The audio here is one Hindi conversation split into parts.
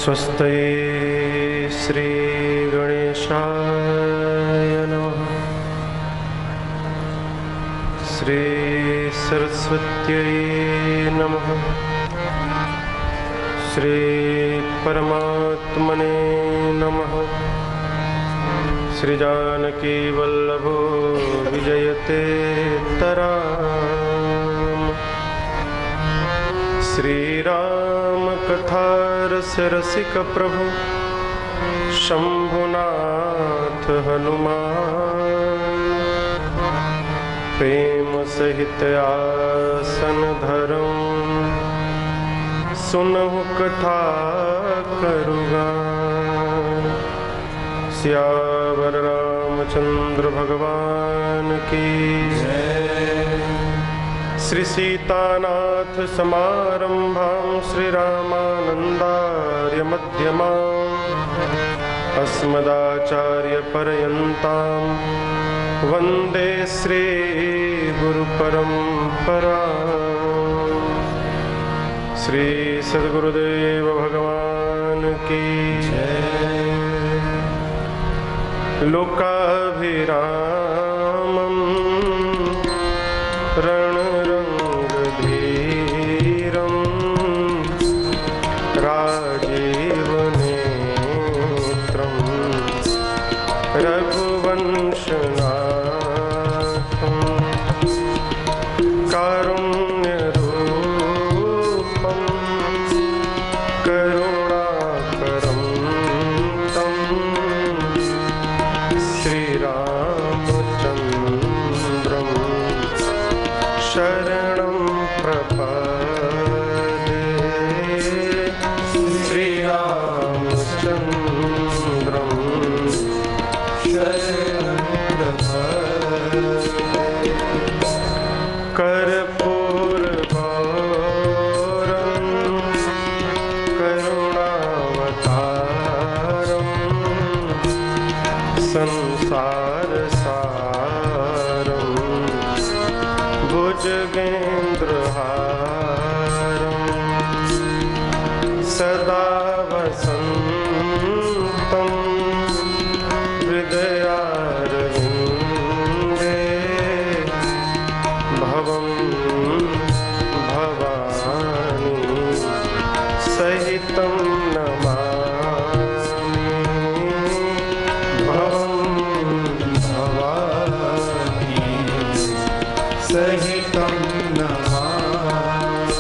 स्वस्ति श्री गणेशाय नमः। श्री सरस्वत्यै नमः। श्री परमात्मने नमः। श्री जानकी वल्लभो विजयते तराम। श्री राम कथा रस रसिक प्रभु शंभुनाथ हनुमान। प्रेम सहित आसन धरम सुनहु कथा करुगान। सियावर रामचंद्र भगवान की जय। श्री सीतानाथ समारंभां श्री रामानंदार्य मध्यमाम् अस्मदाचार्य पर्यन्तां वंदे श्री गुरु परंपराम्। श्री सद्गुरुदेव भगवान की जय। लोकाभिरामं रणरंगधीरं राजीवनेत्रं रघुवंशनाथं कारुण्यरूपं करुणाकरं तं श्रीरामचन्द्रं शरणं प्रपद्ये। श्रीरामचन्द्रं शरणं प्रपद्ये। कर्पूरगौरं करुणावतारं संसारसारं भुजगेन्द्रहारं सदा वसन्तं हृदयारविन्दे भवं भवानी सहितं नमामि। भवं भवानी सहितं नमामि।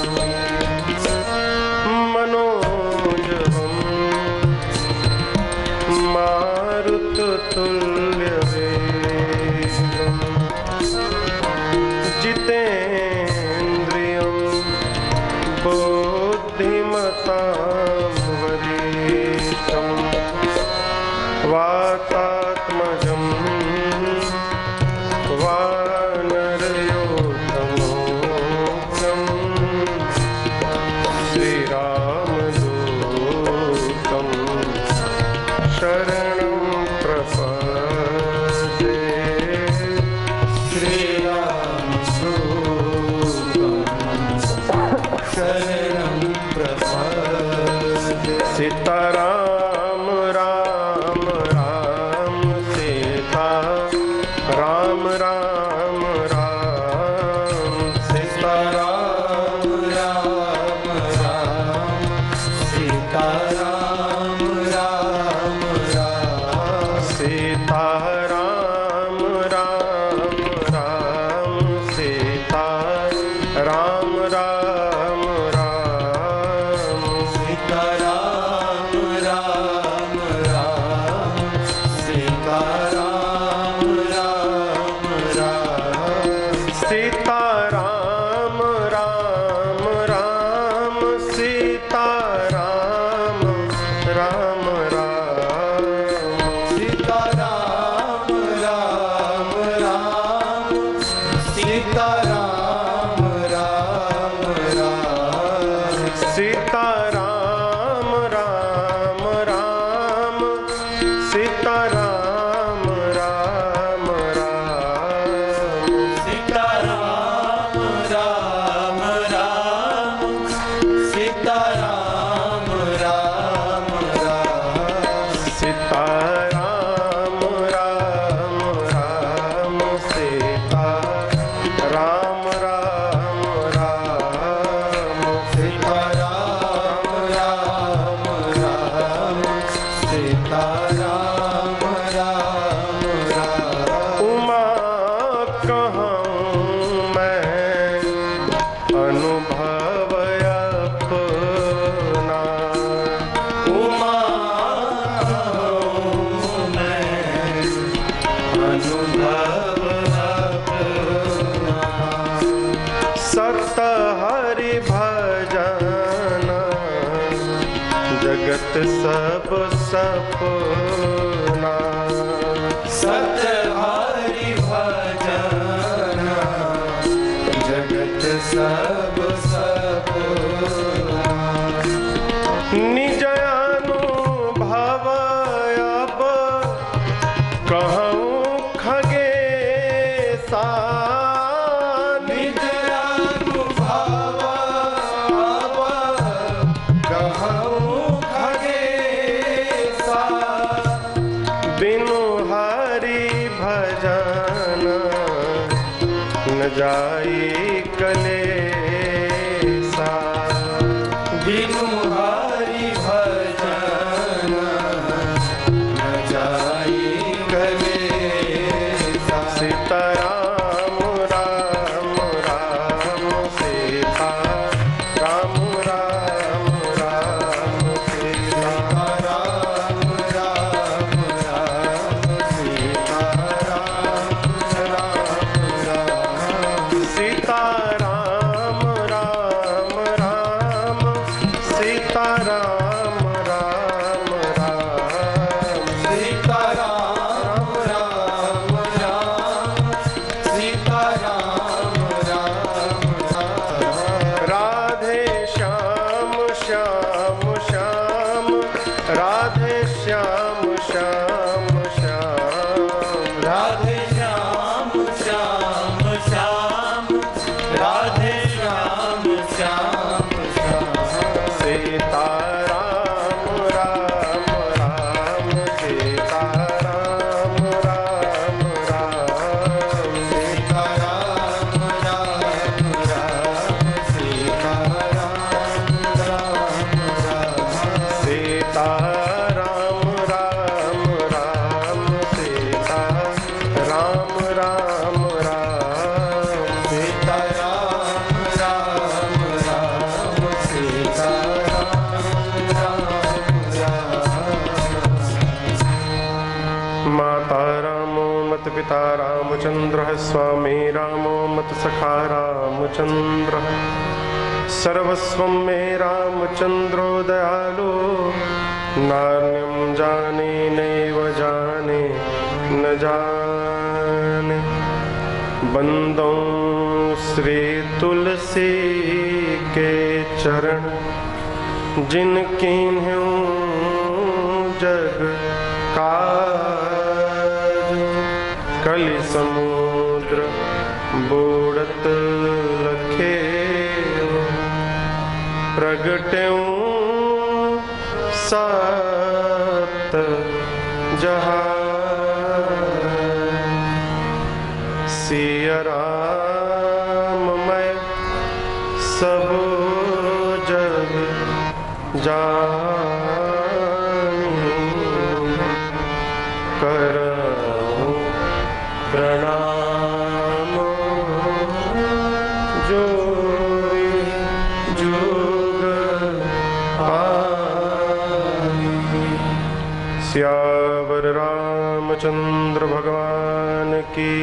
मनोजवं मारुततुल्यवेगं जितेन्द्रियं बुद्धिमतां वरिष्ठं वातात्मजं वानरयोतमोक्तं श्रीरामदूतं शरणं प्रपद्ये। श्रीरामदूतं शरणं प्रपद्ये। सीताराम राम राम सीता राम राम राम सीताराम राम राम सीताराम राम राम सीताराम राम राम सीता राम राम राम सीताराम राम राम सीताराम राम राम सीताराम राम राम सीताराम जगत सब सपना सत हरि भजन जगत सब सपना निज अनुभव अब कहूँ खगेसा निज अनुभव अब कहूँ खगेसा बिनु हरि भजन न जाई कलेसा बिनु हरि भजन न जाई कलेसा सीताराम राम राम सीता राम राम राम सीता राम राम राम सीता राम राम सीता राम राम राम सीता राम राम राम सीता राम राम राम सीता राम राम राधे श्याम श्याम श्याम राधे श्याम श्याम श्याम राधे श्याम श्याम श्याम राधे श्याम श्याम श्याम सीता राम राम राम सीता राम राम राम सीता राम राम राम सीता राम राम राम सीता राम राम राम सीता राम राम राम सीता राम राम राम सीता राम राम माता रामो मत पिता रामचंद्र स्वामी रामो मत सखा रामचंद्र सर्वस्वं मे रामचंद्रो दयालो नान्यं जाने नैव जाने न जाने बंदों श्री तुलसी के चरण जिनकी जग काज कलि समुद्र बूढ़त लखे प्रगट्यों सत जहां सिया राम मैं सब जग जानी करऊं प्रणाम जोरी जुग पानी सियावर रामचंद्र भगवान की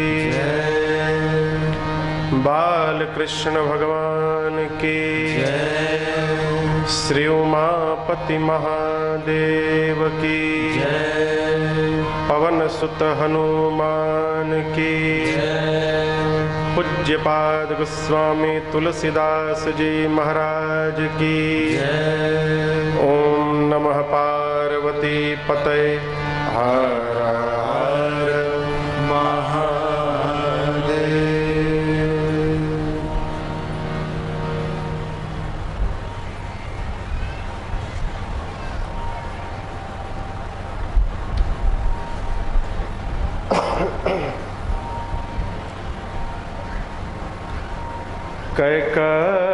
बाल कृष्ण भगवान की श्री उमापति महादेव की पवन सुत हनुमान की पूज्यपाद गोस्वामी तुलसीदास जी महाराज की ओम नमः पार्वती पतये हर हर महादेव।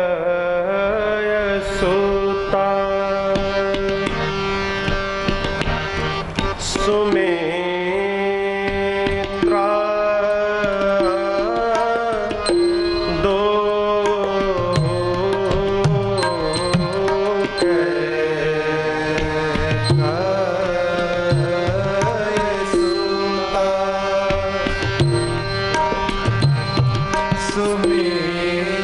कैकेय सुता सुमित्रा दो सुमित्रा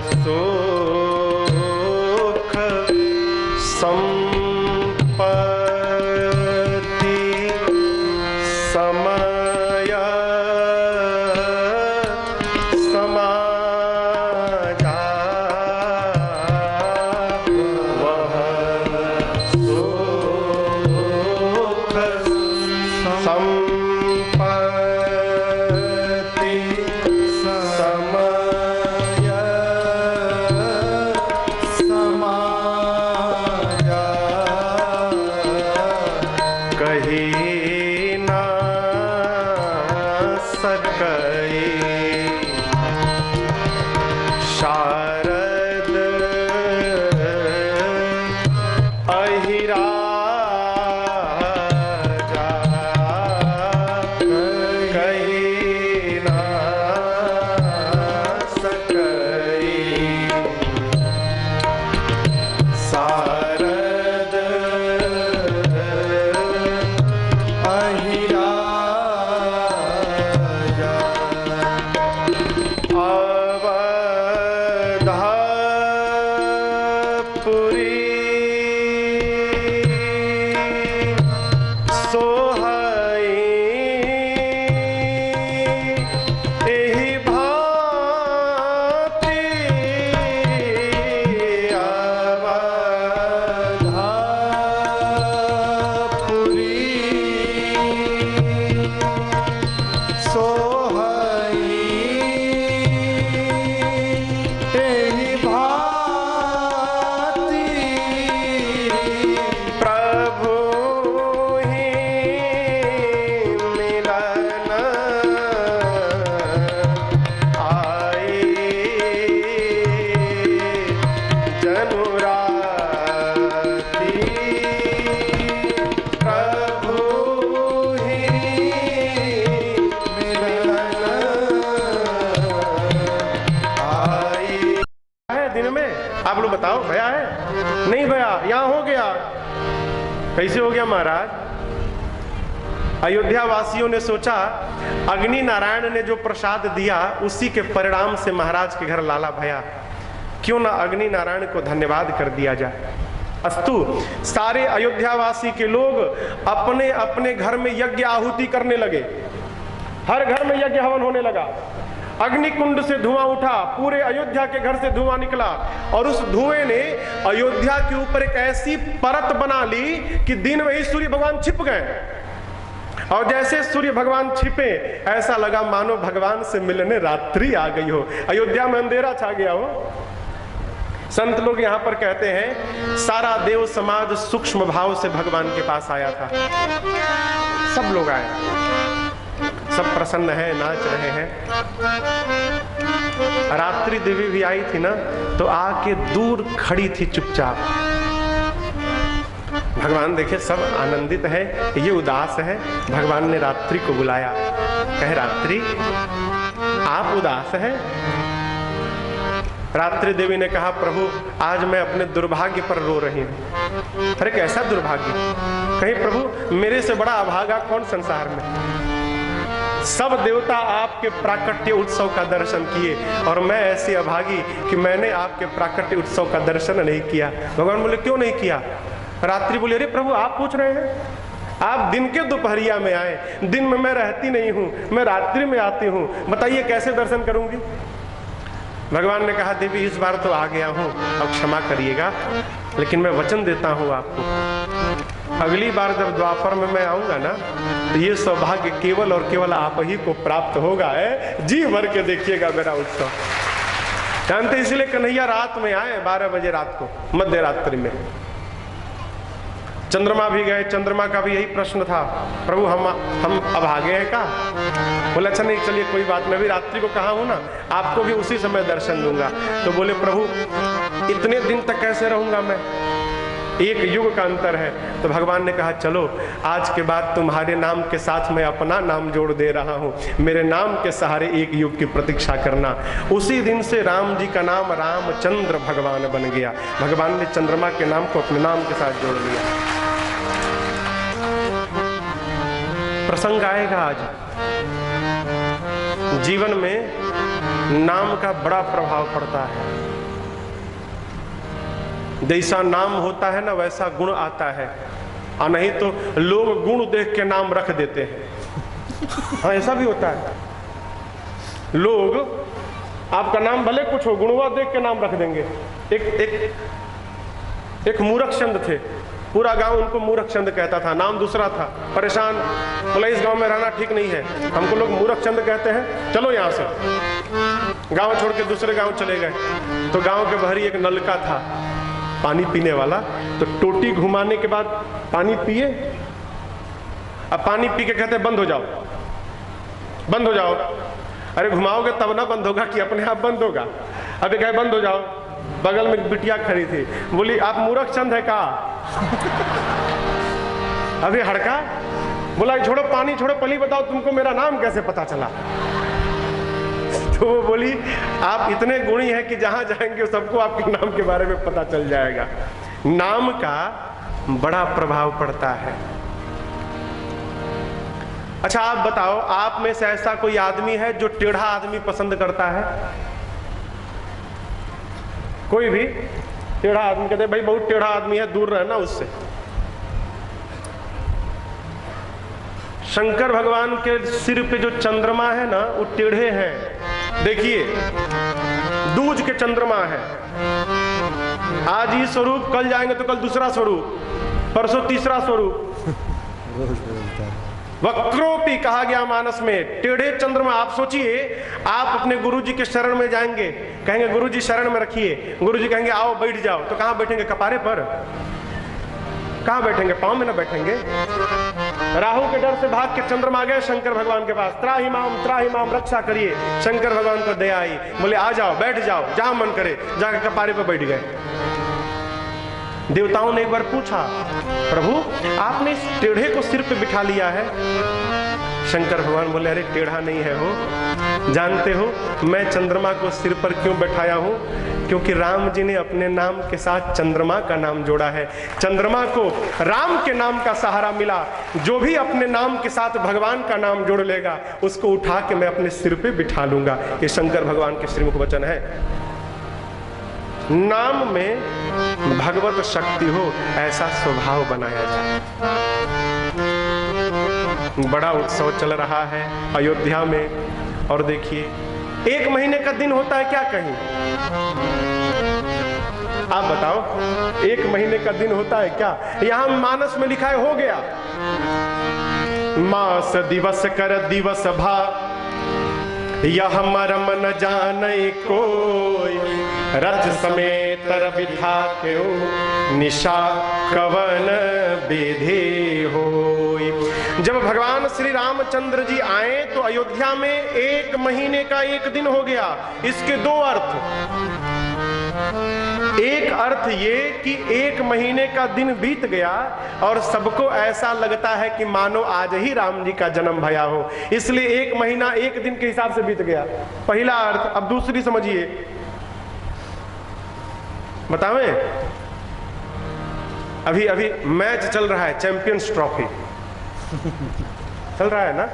सुख संपत्ति समय समाजा वह सुख संपत्ति समय समाजा कही ना सकई शारद अहिराजा कही ना सकई शारद अहिराजा अवधपुरी सोहई एहि भांति अवधपुरी सोहई एहि भांति प्रभु ही मिलन आई जनुराती प्रभु ही मिलन आई है दिन में। आप लोग बताओ भया है नहीं भया? यहां हो गया। कैसे हो गया महाराज? अयोध्या वासियों ने सोचा अग्नि नारायण ने जो प्रसाद दिया उसी के परिणाम से महाराज के घर लाला भया, क्यों ना अग्नि नारायण को धन्यवाद कर दिया जाए। अस्तु सारे अयोध्यावासी के लोग अपने अपने घर में यज्ञ आहुति करने लगे। हर घर में यज्ञ हवन होने लगा। अग्निकुंड से धुआं उठा, पूरे अयोध्या के घर से धुआं निकला और उस धुएं ने अयोध्या के ऊपर एक ऐसी परत बना ली कि दिन में ही सूर्य भगवान छिप गए। और जैसे सूर्य भगवान छिपे ऐसा लगा मानो भगवान से मिलने रात्रि आ गई हो, अयोध्या में अंधेरा छा गया हो। संत लोग यहाँ पर कहते हैं सारा देव समाज सूक्ष्म भाव से भगवान के पास आया था। सब लोग आए, सब प्रसन्न है, नाच रहे हैं। रात्रि देवी भी आई थी ना, तो आके दूर खड़ी थी चुपचाप। भगवान देखे सब आनंदित है, ये उदास है। भगवान ने रात्रि को बुलाया, कहे रात्रि आप उदास हैं? रात्रि देवी ने कहा प्रभु आज मैं अपने दुर्भाग्य पर रो रही हूं। अरे कैसा दुर्भाग्य? कहीं प्रभु मेरे से बड़ा अभागा कौन संसार में? सब देवता आपके प्राकट्य उत्सव का दर्शन किए और मैं ऐसी अभागी कि मैंने आपके प्राकट्य उत्सव का दर्शन नहीं किया। भगवान बोले क्यों नहीं किया? रात्रि बोले अरे प्रभु आप पूछ रहे हैं, आप दिन के दोपहरिया में आए, दिन में मैं रहती नहीं हूं, मैं रात्रि में आती हूं, बताइए कैसे दर्शन करूंगी? भगवान ने कहा देवी इस बार तो आ गया हूं, अब क्षमा करिएगा, लेकिन मैं वचन देता हूं आपको अगली बार जब द्वापर में मैं आऊंगा ना तो ये सौभाग्य केवल और केवल आप ही को प्राप्त होगा है। जी भर के देखिएगा मेरा उत्सव। जानते इसलिए कन्हैया रात में आए 12 बजे रात को, मध्य रात्रि में। चंद्रमा भी गए, चंद्रमा का भी यही प्रश्न था प्रभु हम अभागे हैं का? बोला अच्छा नहीं चलिए कोई बात, मैं भी रात्रि को कहा हूं ना, आपको भी उसी समय दर्शन दूंगा। तो बोले प्रभु इतने दिन तक कैसे रहूंगा मैं, एक युग का अंतर है। तो भगवान ने कहा चलो आज के बाद तुम्हारे नाम के साथ मैं अपना नाम जोड़ दे रहा हूँ, मेरे नाम के सहारे एक युग की प्रतीक्षा करना। उसी दिन से राम जी का नाम रामचंद्र भगवान बन गया। भगवान ने चंद्रमा के नाम को अपने नाम के साथ जोड़ लिया। प्रसंग आएगा आज जीवन में नाम का बड़ा प्रभाव पड़ता है। जैसा नाम होता है ना वैसा गुण आता है, और नहीं तो लोग गुण देख के नाम रख देते हैं। हाँ, ऐसा भी होता है। लोग आपका नाम भले कुछ हो, गुणवा देख के नाम रख देंगे। एक मूर्ख चंद थे, पूरा गांव उनको मूर्ख चंद कहता था, नाम दूसरा था। परेशान, बोला इस गांव में रहना ठीक नहीं है, हमको लोग मूर्ख चंद कहते हैं, चलो यहाँ से। गांव छोड़ के दूसरे गांव चले गए। तो गांव के बाहर एक नलका था पानी पीने वाला, तो टोटी घुमाने के बाद पानी पिए। अब पानी पी के कहते बंद हो जाओ, बंद हो जाओ। अरे घुमाओगे तब ना बंद होगा कि अपने आप बंद होगा। अभी कहे बंद हो जाओ। बगल में बिटिया खड़ी थी, बोली आप मूर्ख चंद है का? अभी हड़का, बोला छोड़ो पानी छोड़ो, पहले बताओ तुमको मेरा नाम कैसे पता चला? तो वो बोली आप इतने गुणी हैं कि जहां जाएंगे सबको आपके नाम के बारे में पता चल जाएगा। नाम का बड़ा प्रभाव पड़ता है। अच्छा आप बताओ, आप में से ऐसा कोई आदमी है जो टेढ़ा आदमी पसंद करता है? कोई भी टेढ़ा आदमी कहते भाई बहुत टेढ़ा आदमी है, दूर रहना उससे। शंकर भगवान के सिर पे जो चंद्रमा है ना वो टेढ़े हैं। देखिए दूज के चंद्रमा है, आज ही स्वरूप, कल जाएंगे तो कल दूसरा स्वरूप, परसों तीसरा स्वरूप। वक्रोपी कहा गया मानस में, टेढ़े चंद्रमा। आप सोचिए, आप अपने गुरुजी के शरण में जाएंगे, कहेंगे गुरुजी शरण में रखिए, गुरुजी कहेंगे आओ बैठ जाओ, तो कहां बैठेंगे? कपारे पर? कहां बैठेंगे? पांव में ना बैठेंगे। राहु के डर से भाग के चंद्रमा गए शंकर भगवान के पास, त्राहि माम रक्षा करिए। शंकर भगवान को दया आई, बोले आ जाओ बैठ जाओ, जहां मन करे जाकर कपारे पर बैठ गए। देवताओं ने एक बार पूछा, प्रभु आपने इस टेढ़े को सिर पे बिठा लिया है। शंकर भगवान बोले अरे टेढ़ा नहीं है हो, जानते हो मैं चंद्रमा को सिर पर क्यों बैठाया हूं? क्योंकि राम जी ने अपने नाम के साथ चंद्रमा का नाम जोड़ा है। चंद्रमा को राम के नाम का सहारा मिला। जो भी अपने नाम के साथ भगवान का नाम जोड़ लेगा उसको उठा के मैं अपने सिर पे बिठा लूंगा। ये शंकर भगवान के श्रीमुख वचन है। नाम में भगवत शक्ति हो ऐसा स्वभाव बनाया जाए। बड़ा उत्सव चल रहा है अयोध्या में, और देखिए 1 महीने का दिन होता है क्या कहीं? आप बताओ 1 महीने का दिन होता है क्या? यहां मानस में लिखा है हो गया। मास दिवस कर दिवस भा, यह मरम न जाने कोई, रथ समेत बिठा के निशा कवन विधि होई। जब भगवान श्री रामचंद्र जी आए तो अयोध्या में 1 महीने का 1 दिन हो गया। इसके 2 अर्थ। एक अर्थ ये कि 1 महीने का दिन बीत गया और सबको ऐसा लगता है कि मानो आज ही राम जी का जन्म भया हो, इसलिए 1 महीना 1 दिन के हिसाब से बीत गया। पहला अर्थ। अब दूसरी समझिए, बतावें? अभी मैच चल रहा है, चैंपियंस ट्रॉफी चल रहा है ना।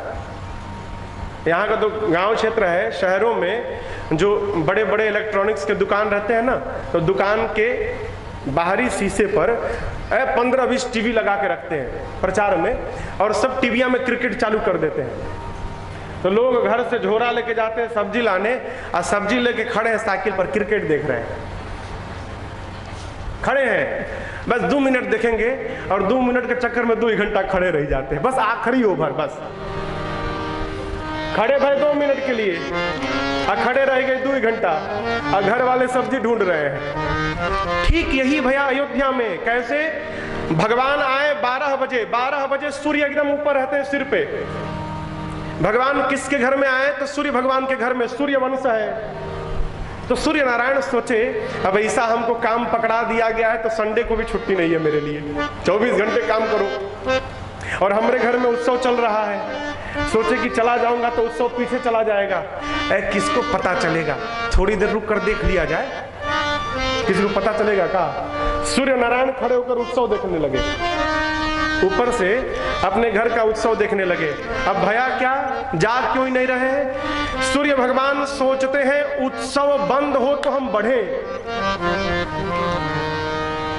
यहाँ का तो गांव क्षेत्र है, शहरों में जो बड़े बड़े इलेक्ट्रॉनिक्स के दुकान रहते हैं ना, तो दुकान के बाहरी शीशे पर 15-20 टीवी लगा के रखते हैं प्रचार में, और सब टीवियां में क्रिकेट चालू कर देते हैं। तो लोग घर से झोरा लेके जाते हैं सब्जी लाने, और सब्जी लेके खड़े हैं साइकिल पर, क्रिकेट देख रहे हैं। खड़े हैं, बस 2 मिनट देखेंगे और 2 मिनट के चक्कर में 2 घंटा खड़े रह जाते हैं। बस आखिरी ओवर, बस खड़े भाई 2 मिनट के लिए, और खड़े रह गए 2 घंटा, और घर वाले सब्जी ढूंढ रहे हैं। ठीक यही भैया अयोध्या में कैसे भगवान आए 12 बजे सूर्य एकदम ऊपर रहते हैं सिर पे। भगवान किसके घर में आए? तो सूर्य भगवान के घर में, सूर्य वंश है। तो सूर्य नारायण सोचे अब ऐसा हमको काम पकड़ा दिया गया है तो संडे को भी छुट्टी नहीं है मेरे लिए, 24 घंटे काम करो, और हमारे घर में उत्सव चल रहा है। सोचे कि चला जाऊंगा तो उत्सव पीछे चला जाएगा, किसको पता चलेगा, थोड़ी देर रुक कर देख लिया जाए, किसी को पता चलेगा का? सूर्य नारायण खड़े होकर उत्सव देखने लगे। ऊपर से अपने घर का उत्सव देखने लगे। अब भया क्या, जाग क्यों ही नहीं रहे? सूर्य भगवान सोचते हैं उत्सव बंद हो तो हम बढ़े,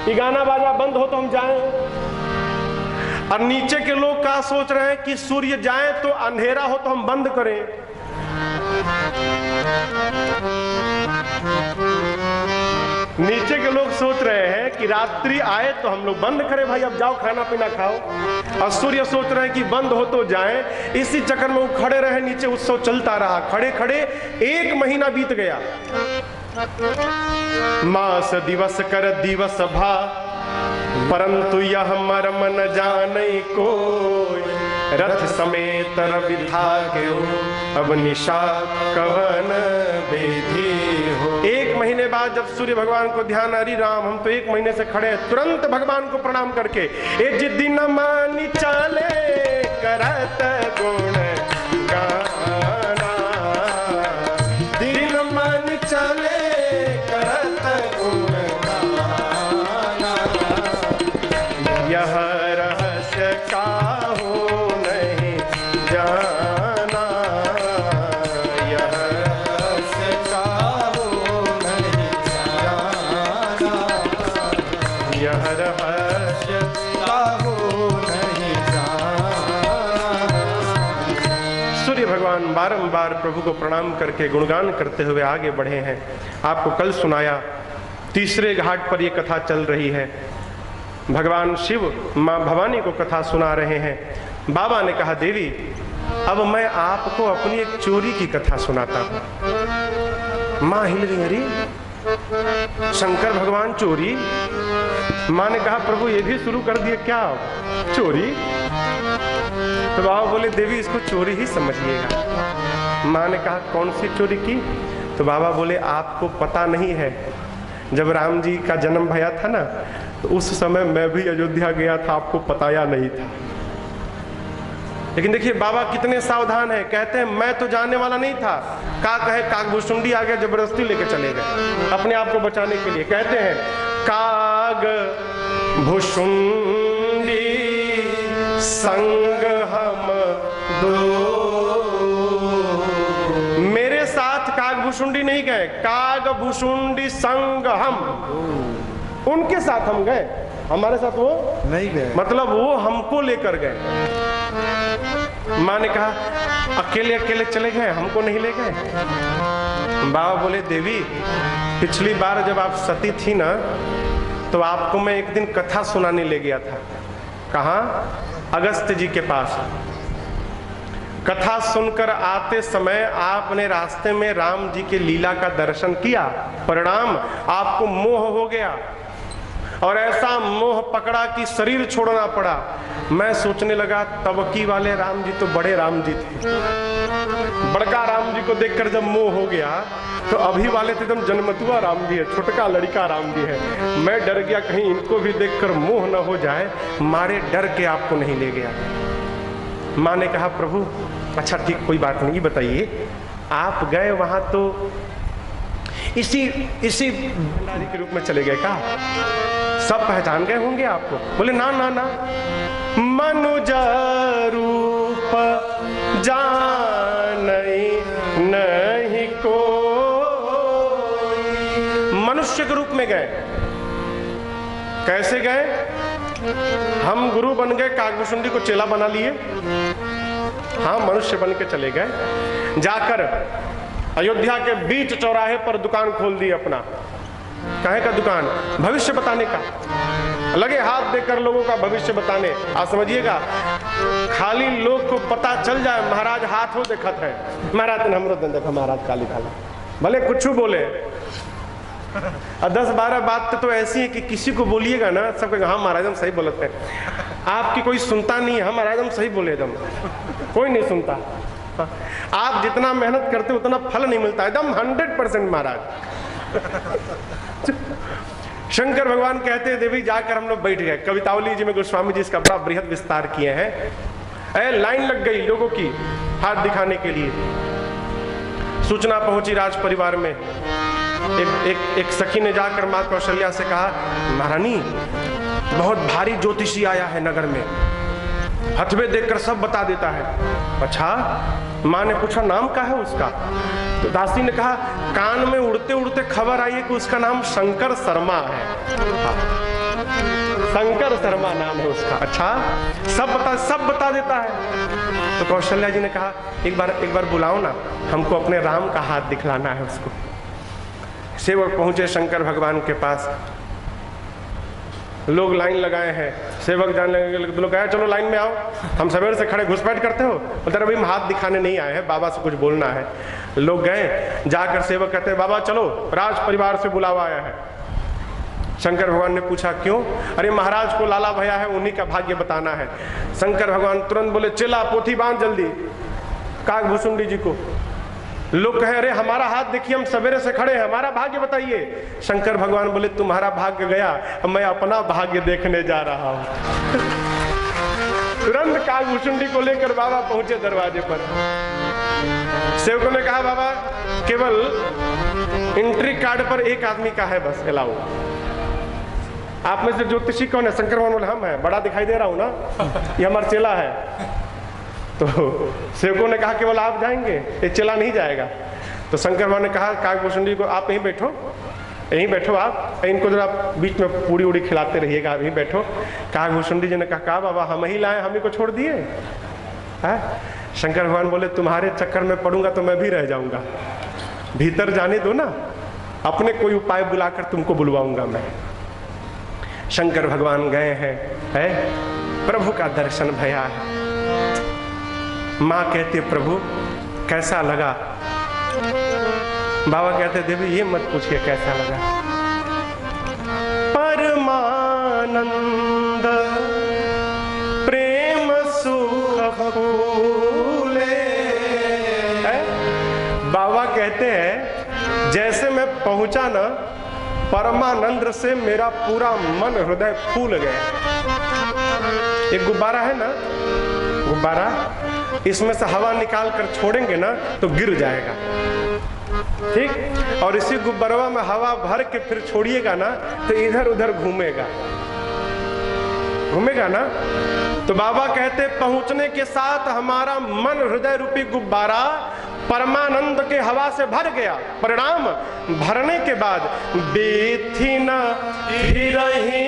ये गाना बाजा बंद हो तो हम जाएं। और नीचे के लोग क्या सोच रहे हैं कि सूर्य जाए तो अंधेरा हो तो हम बंद करें। नीचे के लोग सोच रहे हैं कि रात्रि आए तो हम लोग बंद करें, भाई अब जाओ खाना पीना खाओ। और सूर्य सोच रहे हैं कि बंद हो तो जाए। इसी चक्कर में वो खड़े रहे, नीचे उत्सव चलता रहा। खड़े खड़े 1 महीना बीत गया। मास दिवस कर दिवस भा, परंतु यह मर्म न जाने कोई। रथ समेत रवि था क्यों, अब निशा कवन विधि हो। 1 महीने बाद जब सूर्य भगवान को ध्यान, अरे राम हम तो 1 महीने से खड़े हैं, तुरंत भगवान को प्रणाम करके ए जिद्दी न मानी चले करत गुण गाना, दिन मन चले करत गुण गाना। यह रहस्य काहू नहीं जाना, यह रहस्य काहू नहीं जाना, यह रहस्य काहू नहीं जाना। सूर्य भगवान बारंबार प्रभु को प्रणाम करके गुणगान करते हुए आगे बढ़े हैं। आपको कल सुनाया, तीसरे घाट पर यह कथा चल रही है। भगवान शिव माँ भवानी को कथा सुना रहे हैं। बाबा ने कहा, देवी अब मैं आपको अपनी एक चोरी की कथा सुनाता हूं। माँ हिल गई, अरे शंकर भगवान चोरी? माँ ने कहा, प्रभु ये भी शुरू कर दिए क्या चोरी? तो बाबा बोले, देवी इसको चोरी ही समझिएगा। माँ ने कहा, कौन सी चोरी की? तो बाबा बोले, आपको पता नहीं है, जब राम जी का जन्म भया था ना, तो उस समय मैं भी अयोध्या गया था, आपको बताया नहीं था। लेकिन देखिए बाबा कितने सावधान हैं। कहते हैं मैं तो जानने वाला नहीं था। का कहे कागभूषुंडी आ गया, जबरदस्ती लेके चले गए अपने आप को बचाने के लिए। कहते हैं कागभूषुंडी संग हम दो, मेरे साथ कागभूषुंडी नहीं गए, कागभूषुंडी संग हम, उनके साथ हम गए, हमारे साथ वो नहीं गए, मतलब वो हमको लेकर गए। माँ ने कहा, अकेले अकेले चले गए, हमको नहीं ले गए? बाबा बोले, देवी पिछली बार जब आप सती थी ना, तो आपको मैं एक दिन कथा सुनाने ले गया था। कहाँ? अगस्त्य जी के पास। कथा सुनकर आते समय आपने रास्ते में राम जी के लीला का दर्शन किया, परिणाम आपको मोह हो गया और ऐसा मोह पकड़ा कि शरीर छोड़ना पड़ा। मैं सोचने लगा, तबकी वाले राम जी तो बड़े राम जी थे, बड़का राम जी को देखकर जब मोह हो गया, तो अभी वाले तो एकदम जन्मतुआ राम जी है, छोटका लड़का राम जी है। मैं डर गया कहीं इनको भी देखकर मोह न हो जाए, मारे डर के आपको नहीं ले गया। माँ ने कहा, प्रभु अच्छा ठीक, कोई बात नहीं, बताइए आप गए वहां तो इसी भंडारी के रूप में चले गए का? सब पहचान गए होंगे आपको? बोले, ना ना ना, मनुज रूप जानई नहीं को, मनुष्य के रूप में गए। कैसे गए? हम गुरु बन गए, कागभूषुंडी को चेला बना लिए, हाँ मनुष्य बन के चले गए। जाकर अयोध्या के बीच चौराहे पर दुकान खोल दी अपना। काहे का दुकान? भविष्य बताने का। लगे हाथ देकर लोगों का भविष्य बताने। आप समझिएगा, खाली लोग को पता चल जाए महाराज हाथों देखत है, महाराज ने हमरो दिन देखा, महाराज काली खाला, भले कुछ बोले। 10-12 बात तो ऐसी है कि किसी को बोलिएगा ना, सब कहेगा हाँ महाराज हम सही बोलते हैं। आपकी कोई सुनता नहीं है, हम महाराज हम सही बोले, एकदम कोई नहीं सुनता। आप जितना मेहनत करते उतना फल नहीं मिलता, एकदम 100% महाराज। शंकर भगवान कहते हैं, देवी जाकर हम लोग बैठ गए। कवितावली जी में गोस्वामी जी इसका बड़ा बृहद विस्तार किए हैं। लाइन लग गई लोगों की हाथ दिखाने के लिए। सूचना पहुंची राज परिवार में, एक सखी ने जाकर माँ कौशल्या से कहा, महारानी बहुत भारी ज्योतिषी आया है नगर में, हथवे देखकर सब बता देता है। अच्छा, माँ ने पूछा नाम क्या है उसका? तो दासी ने कहा, कान में उड़ते उड़ते खबर आई है कि उसका नाम शंकर शर्मा है। शंकर शर्मा नाम है उसका। अच्छा, सब बता देता है। तो कौशल्या जी ने कहा, एक बार बुलाओ ना, हमको अपने राम का हाथ दिखलाना है उसको। सेवक पहुंचे शंकर भगवान के पास, लोग लाइन लगाए हैं। सेवक जाने लगे, तो लोग कहे चलो लाइन में आओ, हम सवेरे से खड़े घुसपैठ करते हो। बोलते अभी हम हाथ दिखाने नहीं आए हैं, बाबा से कुछ बोलना है। लोग गए, जाकर सेवक कहते हैं, बाबा चलो, राज परिवार से बुलावा आया है। शंकर भगवान ने पूछा क्यों? अरे महाराज को लाला भैया है, उन्हीं का भाग्य बताना है। शंकर भगवान तुरंत बोले, चला पोथी बांध जल्दी काग भुसुंडी जी को। लोग कहे, अरे हमारा हाथ देखिए, हम सवेरे से खड़े हैं, हमारा भाग्य बताइए। शंकर भगवान बोले, तुम्हारा भाग्य गया, अब मैं अपना भाग्य देखने जा रहा हूं। तुरंत काग भुसुंडी को लेकर बाबा पहुंचे दरवाजे पर। सेवकों ने कहा, बाबा केवल एंट्री कार्ड पर एक आदमी का है बस अलाउ। आप में से ज्योतिषी कौन है? शंकर भगवान बोले, हम है, बड़ा दिखाई दे रहा हूं ना, ये हमारा चेला है। तो सेवकों ने कहा, केवल आप जाएंगे, ये चेला नहीं जाएगा। तो शंकर भगवान ने कहा काग भुसुंडी को, आप यहीं बैठो आप, इनको जरा बीच में पूरी उड़ी खिलाते रहिएगा, यहीं बैठो। काग भुसुंडी जी ने कहा बाबा हम ही लाए, हम ही को छोड़ दिए? शंकर भगवान बोले, तुम्हारे चक्कर में पड़ूंगा तो मैं भी रह जाऊंगा, भीतर जाने दो ना, अपने कोई उपाय बुलाकर तुमको बुलवाऊंगा मैं। शंकर भगवान गए हैं, प्रभु का दर्शन भया है। माँ कहते, प्रभु कैसा लगा? बाबा कहते, देवी ये मत पूछिए कैसा लगा। परमानंद प्रेम सुख फूले। बाबा कहते हैं, जैसे मैं पहुंचा ना, परमानंद से मेरा पूरा मन हृदय फूल गया। एक गुब्बारा है ना, गुब्बारा, इसमें से हवा निकाल कर छोड़ेंगे ना तो गिर जाएगा, ठीक? और इसी गुब्बारा में हवा भर के फिर छोड़िएगा ना तो इधर उधर घूमेगा ना। तो बाबा कहते, पहुंचने के साथ हमारा मन हृदय रूपी गुब्बारा परमानंद के हवा से भर गया। परिणाम, भरने के बाद बेथी न फिरही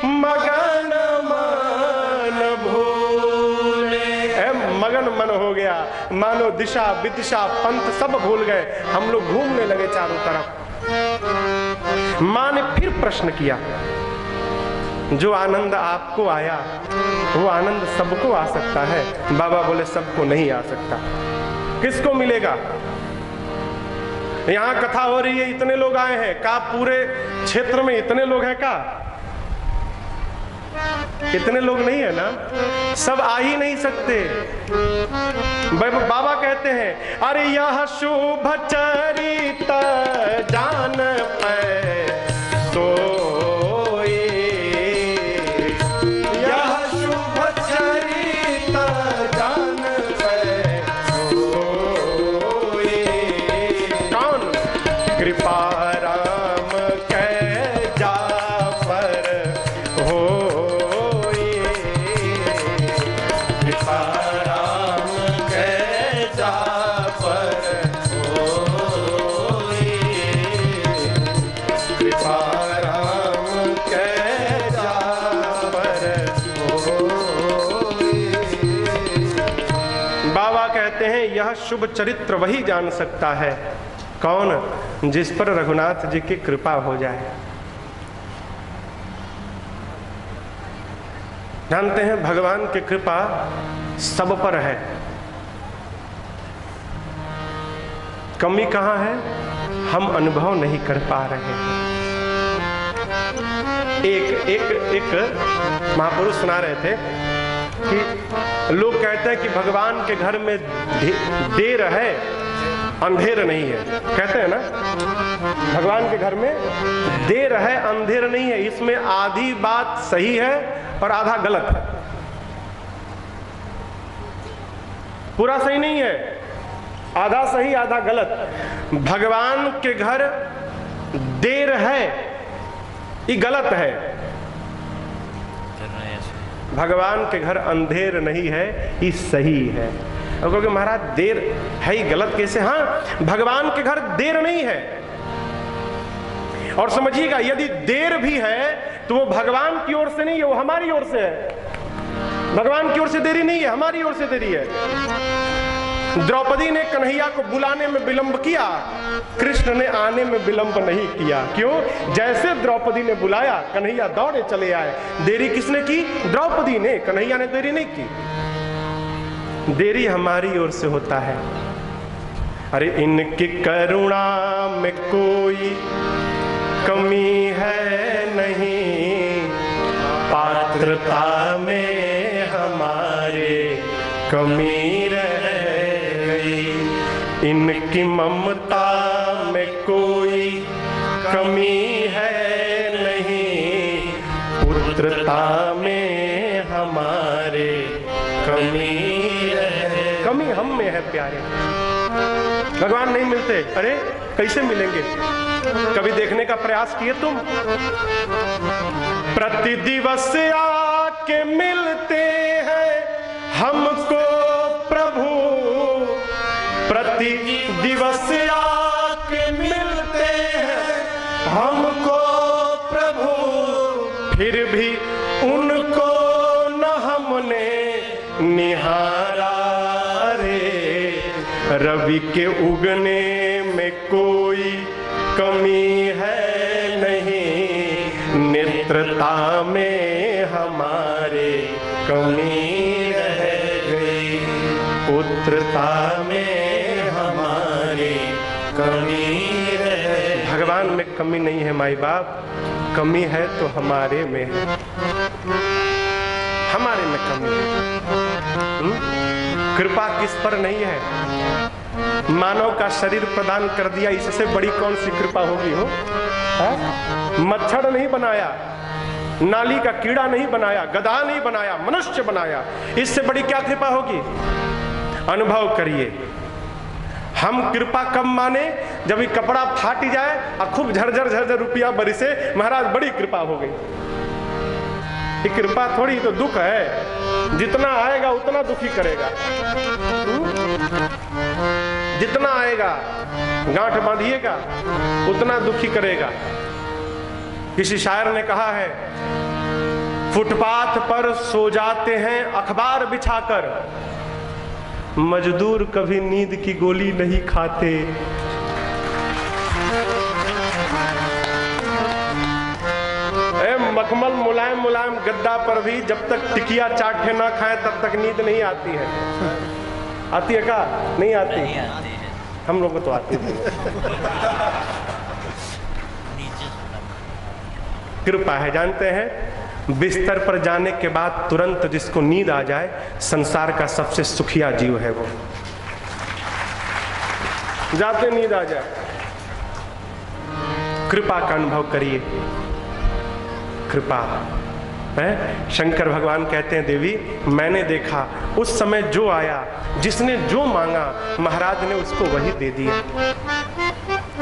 मगन मन भूले। मगन मन हो गया, मानो दिशा विदिशा पंथ सब भूल गए। हम लोग घूमने लगे चारों तरफ। माँ ने फिर प्रश्न किया, जो आनंद आपको आया वो आनंद सबको आ सकता है? बाबा बोले, सबको नहीं आ सकता। किसको मिलेगा? यहां कथा हो रही है, इतने लोग आए हैं का? पूरे क्षेत्र में इतने लोग हैं का? इतने लोग नहीं है ना, सब आ ही नहीं सकते। बाबा कहते हैं, अरे यह शुभ चरित जान पे तो यह शुभ चरित्र वही जान सकता है। कौन? जिस पर रघुनाथ जी की कृपा हो जाए। जानते हैं भगवान की कृपा सब पर है, कमी कहां है? हम अनुभव नहीं कर पा रहे हैं। एक महापुरुष सुना रहे थे कि लोग कहते हैं कि भगवान के घर में देर है, अंधेर नहीं है। कहते हैं ना, भगवान के घर में देर है, अंधेर नहीं है। इसमें आधी बात सही है और आधा गलत है। पूरा सही नहीं है, आधा सही आधा गलत। भगवान के घर देर है ये गलत है। भगवान के घर अंधेर नहीं है ये सही है। और क्योंकि महाराज देर है ये गलत कैसे? हाँ, भगवान के घर देर नहीं है। और समझिएगा, यदि देर भी है तो वो भगवान की ओर से नहीं है, वो हमारी ओर से है। भगवान की ओर से देरी नहीं है, हमारी ओर से देरी है। द्रौपदी ने कन्हैया को बुलाने में विलंब किया, कृष्ण ने आने में विलंब नहीं किया। क्यों? जैसे द्रौपदी ने बुलाया कन्हैया दौड़े चले आए। देरी किसने की? द्रौपदी ने। कन्हैया ने देरी नहीं की। देरी हमारी ओर से होता है। अरे इनकी करुणा में कोई कमी है नहीं, पात्रता में हमारे कमी रह गई। इनकी ममता में कोई कमी है नहीं, पुत्रता में हमारे कमी रह। कमी हम में है प्यारे। भगवान नहीं मिलते, अरे कैसे मिलेंगे? कभी देखने का प्रयास किए तुम? प्रति दिवस आके मिलते हैं हमको प्रभु, प्रति दिवस आके मिलते हैं हमको प्रभु, फिर भी उनको न हमने निहारा रे। रवि के उगने में कोई कमी है नहीं, नेत्रता में हमारे कमी रह गई, पुत्रता में हमारे कमी रह। भगवान में कमी नहीं है माई बाप, कमी है तो हमारे में है, हमारे में कमी है। कृपा किस पर नहीं है? मानव का शरीर प्रदान कर दिया, इससे बड़ी कौन सी कृपा होगी हो? मच्छर नहीं बनाया, नाली का कीड़ा नहीं बनाया, गधा नहीं बनाया, मनुष्य बनाया, इससे बड़ी क्या कृपा होगी? अनुभव करिए। हम कृपा कब माने? जब ये कपड़ा फाट जाए और खूब झरझर झरझर रुपया बरसे, महाराज बड़ी कृपा हो गई। ये कृपा थोड़ी तो दुख है। जितना आएगा उतना दुखी करेगा। जितना आएगा गांठ बांधिएगा उतना दुखी करेगा। किसी शायर ने कहा है, फुटपाथ पर सो जाते हैं अखबार बिछाकर, मजदूर कभी नींद की गोली नहीं खाते। मखमल मुलायम मुलायम गद्दा पर भी जब तक टिकिया चाटे ना खाएं तब तक नींद नहीं आती है। आती है क्या? नहीं आती, नहीं आती है। हम लोग को तो आती है। कृपा है, जानते हैं, बिस्तर पर जाने के बाद तुरंत जिसको नींद आ जाए, संसार का सबसे सुखिया जीव है वो। जाते नींद आ जाए। कृपा का अनुभव करिए। कृपा है। शंकर भगवान कहते हैं, देवी मैंने देखा उस समय जो आया, जिसने जो मांगा महाराज ने उसको वही दे दिया।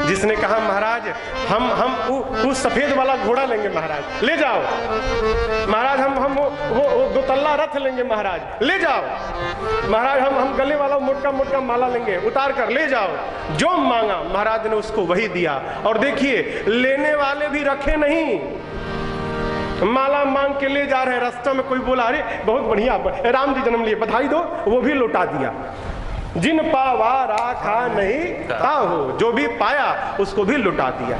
जिसने कहा महाराज हम वो सफेद वाला घोड़ा लेंगे, महाराज ले जाओ। महाराज हम वो दोतल्ला रथ लेंगे, महाराज ले जाओ। महाराज हम गले वाला मोटका मोटका माला लेंगे, उतार कर ले जाओ। जो मांगा महाराज ने उसको वही दिया। और देखिए, लेने वाले भी रखे नहीं, माला मांग के ले जा रहे हैं। रास्ते में कोई बोला, अरे बहुत बढ़िया राम जी जन्म लिए, बधाई दो, वो भी लौटा दिया। जिन पावा राखा नहीं ताहो, जो भी पाया उसको भी लुटा दिया।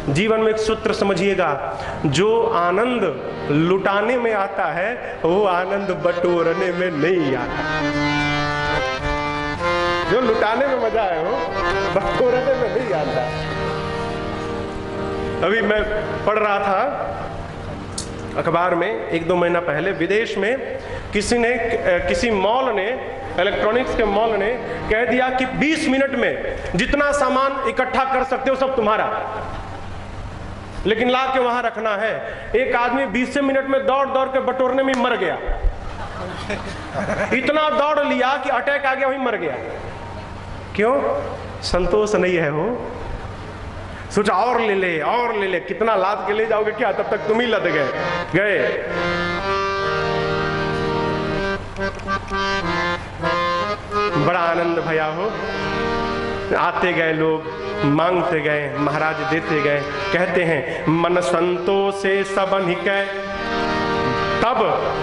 जीवन में एक सूत्र समझिएगा, जो आनंद लुटाने में आता है वो आनंद बटोरने में नहीं आता। जो लुटाने में मजा है वो बटोरने में नहीं आता। अभी मैं पढ़ रहा था अखबार में 1-2 महीना पहले, विदेश में किसी मॉल ने, इलेक्ट्रॉनिक्स के मॉल ने कह दिया कि 20 मिनट में जितना सामान इकट्ठा कर सकते हो सब तुम्हारा, लेकिन ला के वहां रखना है। एक आदमी 20 मिनट में दौड़ दौड़ के बटोरने में मर गया। इतना दौड़ लिया कि अटैक आ गया, वहीं मर गया। क्यों? संतोष नहीं है वो। सोचा और ले ले, कितना लाद के ले जाओगे क्या, तब तक तुम ही लद गए। बड़ा आनंद भया हो। आते गए लोग, मांगते गए, महाराज देते गए। कहते हैं मन संतोषे सबन कै, तब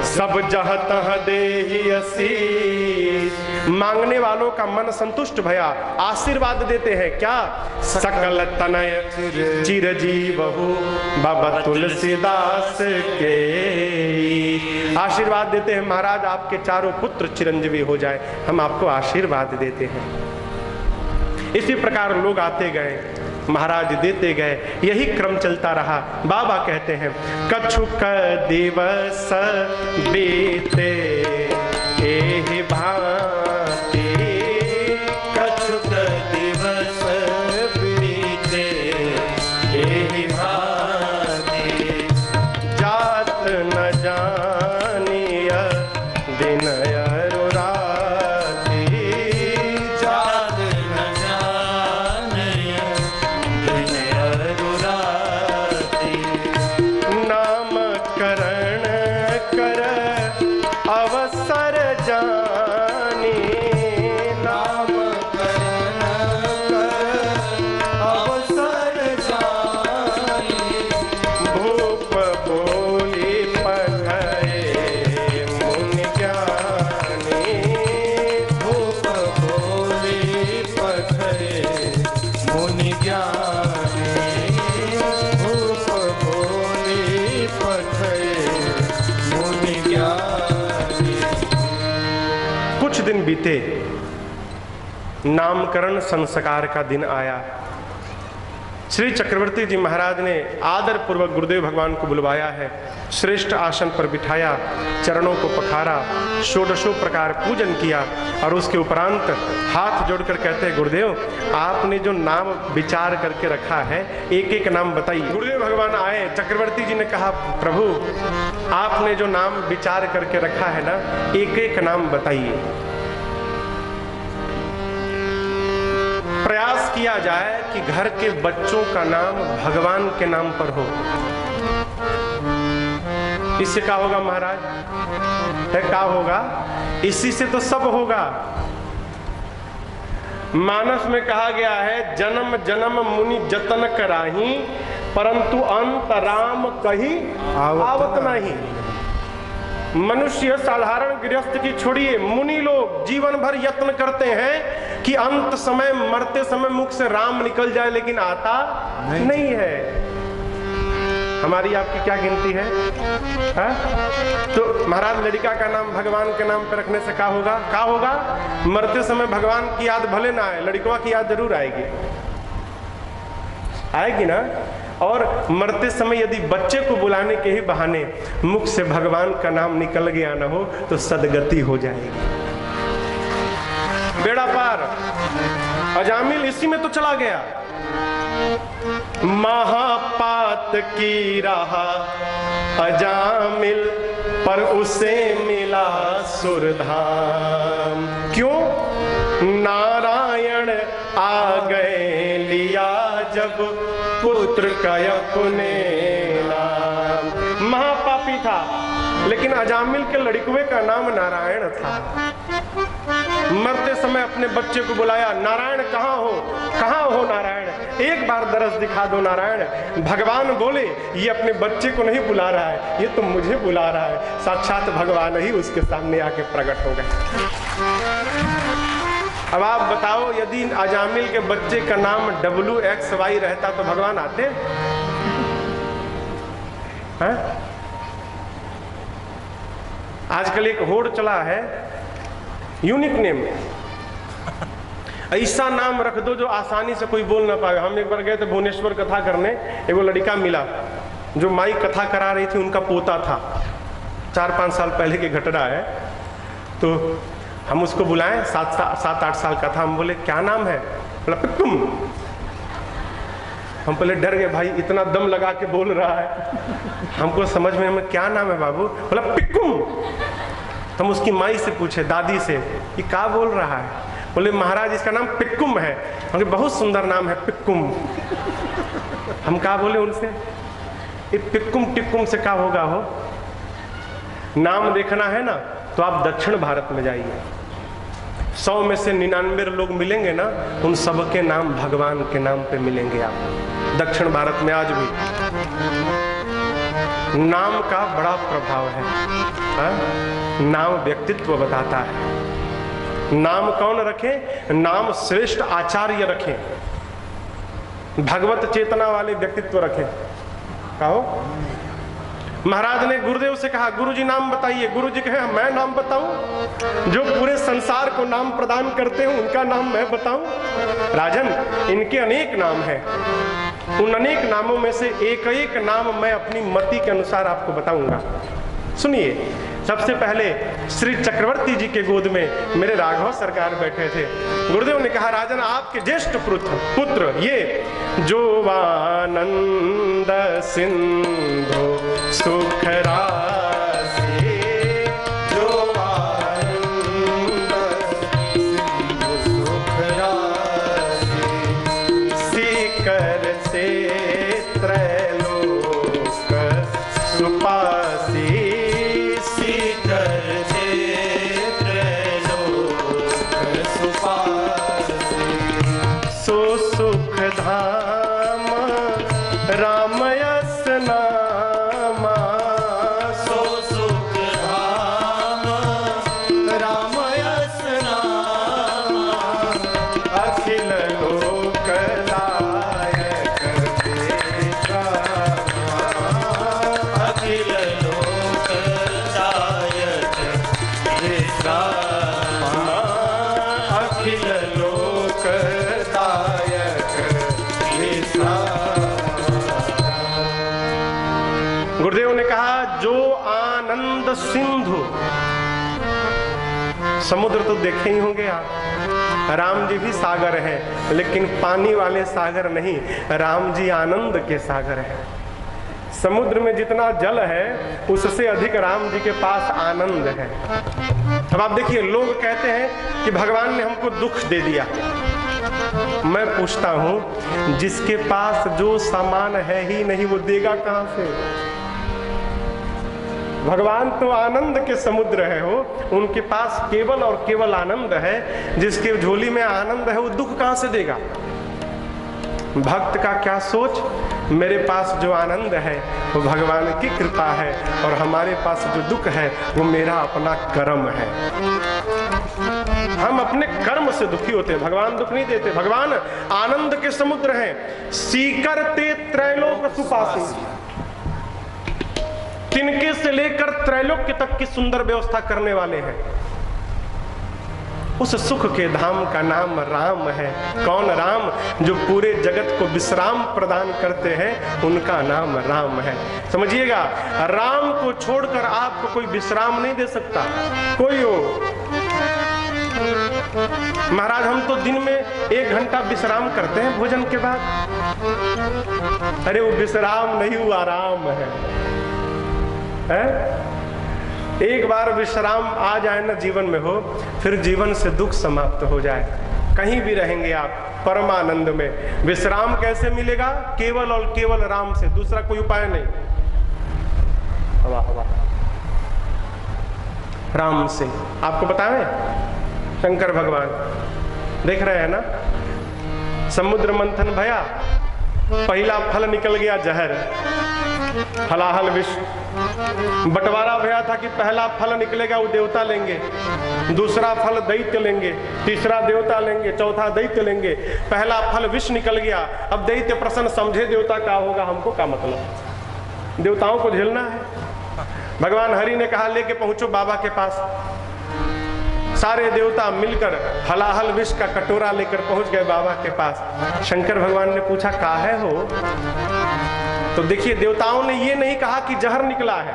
सब जह तह देहि आशीष। मांगने वालों का मन संतुष्ट भया, आशीर्वाद देते हैं क्या, सकल तनय चिरजीवहु बाबा तुलसीदास के। आशीर्वाद देते हैं महाराज आपके चारों पुत्र चिरंजीवी हो जाए, हम आपको आशीर्वाद देते हैं। इसी प्रकार लोग आते गए, महाराज देते गए, यही क्रम चलता रहा। बाबा कहते हैं कछुक दिवस बीते एहि भांति, कछुक दिवस बीते एहि भांति, जात न जानिय दिन अरु राति, जात न जानिय दिन अरु राति, नामकरण कर अवसर जानी, नामकरण कर अवसर जानी, भूप बोली पठये मुनि ज्ञानी, भूप बोली पठये मुनि ज्ञानी, भूप बोली पठये मुनि ज्ञानी। कुछ दिन बीते, नामकरण संस्कार का दिन आया। श्री चक्रवर्ती जी महाराज ने आदर पूर्वक गुरुदेव भगवान को बुलवाया है, श्रेष्ठ आसन पर बिठाया, चरणों को पखारा, षोडशों प्रकार पूजन किया और उसके उपरांत हाथ जोड़कर कहते हैं गुरुदेव आपने जो नाम विचार करके रखा है एक एक नाम बताइए। गुरुदेव भगवान आए, चक्रवर्ती जी ने कहा प्रभु आपने जो नाम विचार करके रखा है ना, एक एक नाम बताइए। प्रयास किया जाए कि घर के बच्चों का नाम भगवान के नाम पर हो। इससे क्या होगा महाराज, है क्या होगा, इसी से तो सब होगा। मानस में कहा गया है जन्म जन्म मुनि जतन कराही, परंतु अंत राम कही आवत नहीं। मनुष्य साधारण गृहस्थ की छोड़िए, मुनि लोग जीवन भर यत्न करते हैं कि अंत समय मरते समय मुख से राम निकल जाए, लेकिन आता नहीं है। हमारी आपकी क्या गिनती है? तो महाराज लड़का का नाम भगवान के नाम पर रखने से क्या होगा, क्या होगा, मरते समय भगवान की याद भले ना आए, लड़कवा की याद जरूर आएगी, आएगी ना। और मरते समय यदि बच्चे को बुलाने के ही बहाने मुख से भगवान का नाम निकल गया ना हो तो सदगति हो जाएगी, बेड़ा पार। अजामिल इसी में तो चला गया। महापात की रहा अजामिल, पर उसे मिला सुरधाम। क्यों? नारायण आ गए लिया जब पुत्र का अपने नाम। महापापी था, लेकिन अजामिल के लड़कवे का नाम नारायण था। मरते समय अपने बच्चे को बुलाया, नारायण कहाँ हो, कहाँ हो नारायण, एक बार दरस दिखा दो नारायण। भगवान बोले ये अपने बच्चे को नहीं बुला रहा है, ये तो मुझे बुला रहा है। साक्षात भगवान ही उसके सामने आके प्रकट हो गए। अब आप बताओ यदि अजामिल के बच्चे का नाम WXY रहता तो भगवान आते हैं? आजकल एक होड़ चला है यूनिक नेम, ऐसा नाम रख दो जो आसानी से कोई बोल ना पाए। हम एक बार गए थे भुवनेश्वर कथा करने, एगो लड़का मिला जो माई कथा करा रही थी, उनका पोता था, 4-5 साल पहले की घटना है। तो हम उसको बुलाएं, 7-8 साल का था। हम बोले क्या नाम है? बोला पिक्कुम। हम पहले डर गए, भाई इतना दम लगा के बोल रहा है, हमको समझ में हमें क्या नाम है बाबू? बोला पिक्कुम। तो हम उसकी माई से पूछे, दादी से, ये क्या बोल रहा है? बोले महाराज इसका नाम पिक्कुम है। हमने बहुत सुंदर नाम है पिक्कुम। हम क्या बोले उनसे, ये पिक्कुम टिक्कुम से क्या होगा हो। नाम देखना है ना तो आप दक्षिण भारत में जाइए, 100 में से 99 लोग मिलेंगे ना, उन सबके नाम भगवान के नाम पे मिलेंगे आप। दक्षिण भारत में आज भी नाम का बड़ा प्रभाव है, हा? नाम व्यक्तित्व बताता है। नाम कौन रखे? नाम श्रेष्ठ आचार्य रखें, भगवत चेतना वाले व्यक्तित्व रखें। कहो, महाराज ने गुरुदेव से कहा, गुरुजी नाम बताइए। गुरुजी कहे, मैं नाम बताऊं? जो पूरे संसार को नाम प्रदान करते हैं उनका नाम मैं बताऊं? राजन, इनके अनेक नाम हैं, उन अनेक नामों में से एक एक नाम मैं अपनी मति के अनुसार आपको बताऊंगा। सुनिए, सबसे पहले श्री चक्रवर्ती जी के गोद में मेरे राघव सरकार बैठे थे। गुरुदेव ने कहा, राजन आपके ज्येष्ठ पुत्र ये जो आनंद सिंधु सुख राशि, जो आनंद सिंधु सुख राशि, सीकर से त्रैलोक सुपासी, सीकर से त्रैलोक सुपासी, सो सुख धाम रामयस नामा, सो सुख धाम रामयस नामा, अखिल लोक लायक विश्रामा, अखिल लोक लायक विश्रामा, अखिल लोक लायक विश्रामा। गुरुदेव ने कहा, जो आनंद सिंधु, समुद्र तो देखे ही होंगे आप, राम जी भी सागर हैं, लेकिन पानी वाले सागर नहीं, राम जी आनंद के सागर हैं। समुद्र में जितना जल है उससे अधिक राम जी के पास आनंद है। अब आप देखिए, लोग कहते हैं कि भगवान ने हमको दुख दे दिया। मैं पूछता हूं, जिसके पास जो सामान है ही नहीं वो देगा कहां से? भगवान तो आनंद के समुद्र है हो, उनके पास केवल और केवल आनंद है। जिसके झोली में आनंद है वो दुख कहां से देगा? भक्त का क्या सोच, मेरे पास जो आनंद है वो भगवान की कृपा है, और हमारे पास जो दुख है वो मेरा अपना कर्म है। हम अपने कर्म से दुखी होते हैं, भगवान दुख नहीं देते। भगवान आनंद के समुद्र हैं। सीकर ते त्रैलोक सुपासी, तिनके से लेकर त्रैलोक्य तक की सुंदर व्यवस्था करने वाले हैं। उस सुख के धाम का नाम राम है। कौन राम? जो पूरे जगत को विश्राम प्रदान करते हैं, उनका नाम राम है। समझिएगा, राम को छोड़कर आपको कोई विश्राम नहीं दे सकता, कोई हो। महाराज, हम तो दिन में 1 घंटा विश्राम करते हैं भोजन के बाद। अरे वो विश्राम नहीं, वो आराम है? एक बार विश्राम आ जाए ना जीवन में हो, फिर जीवन से दुख समाप्त हो जाए। कहीं भी रहेंगे आप परमानंद में। विश्राम कैसे मिलेगा? केवल और केवल राम से, दूसरा कोई उपाय नहीं। हवा हवा राम से। आपको बताएं, शंकर भगवान देख रहे हैं ना, समुद्र मंथन भया, पहला फल निकल गया जहर, हलाहल विष। बंटवारा भया था कि पहला फल निकलेगा वो देवता लेंगे, दूसरा फल दैत्य लेंगे, तीसरा देवता लेंगे, चौथा दैत्य लेंगे। पहला फल विष निकल गया। अब दैत्य प्रसन्न समझे, देवता का होगा, हमको क्या मतलब, देवताओं को झेलना है। भगवान हरि ने कहा, लेके पहुंचो बाबा के पास। सारे देवता मिलकर हलाहल विष का कटोरा लेकर पहुंच गए बाबा के पास। शंकर भगवान ने पूछा, काहे हो? तो देखिए, देवताओं ने ये नहीं कहा कि जहर निकला है,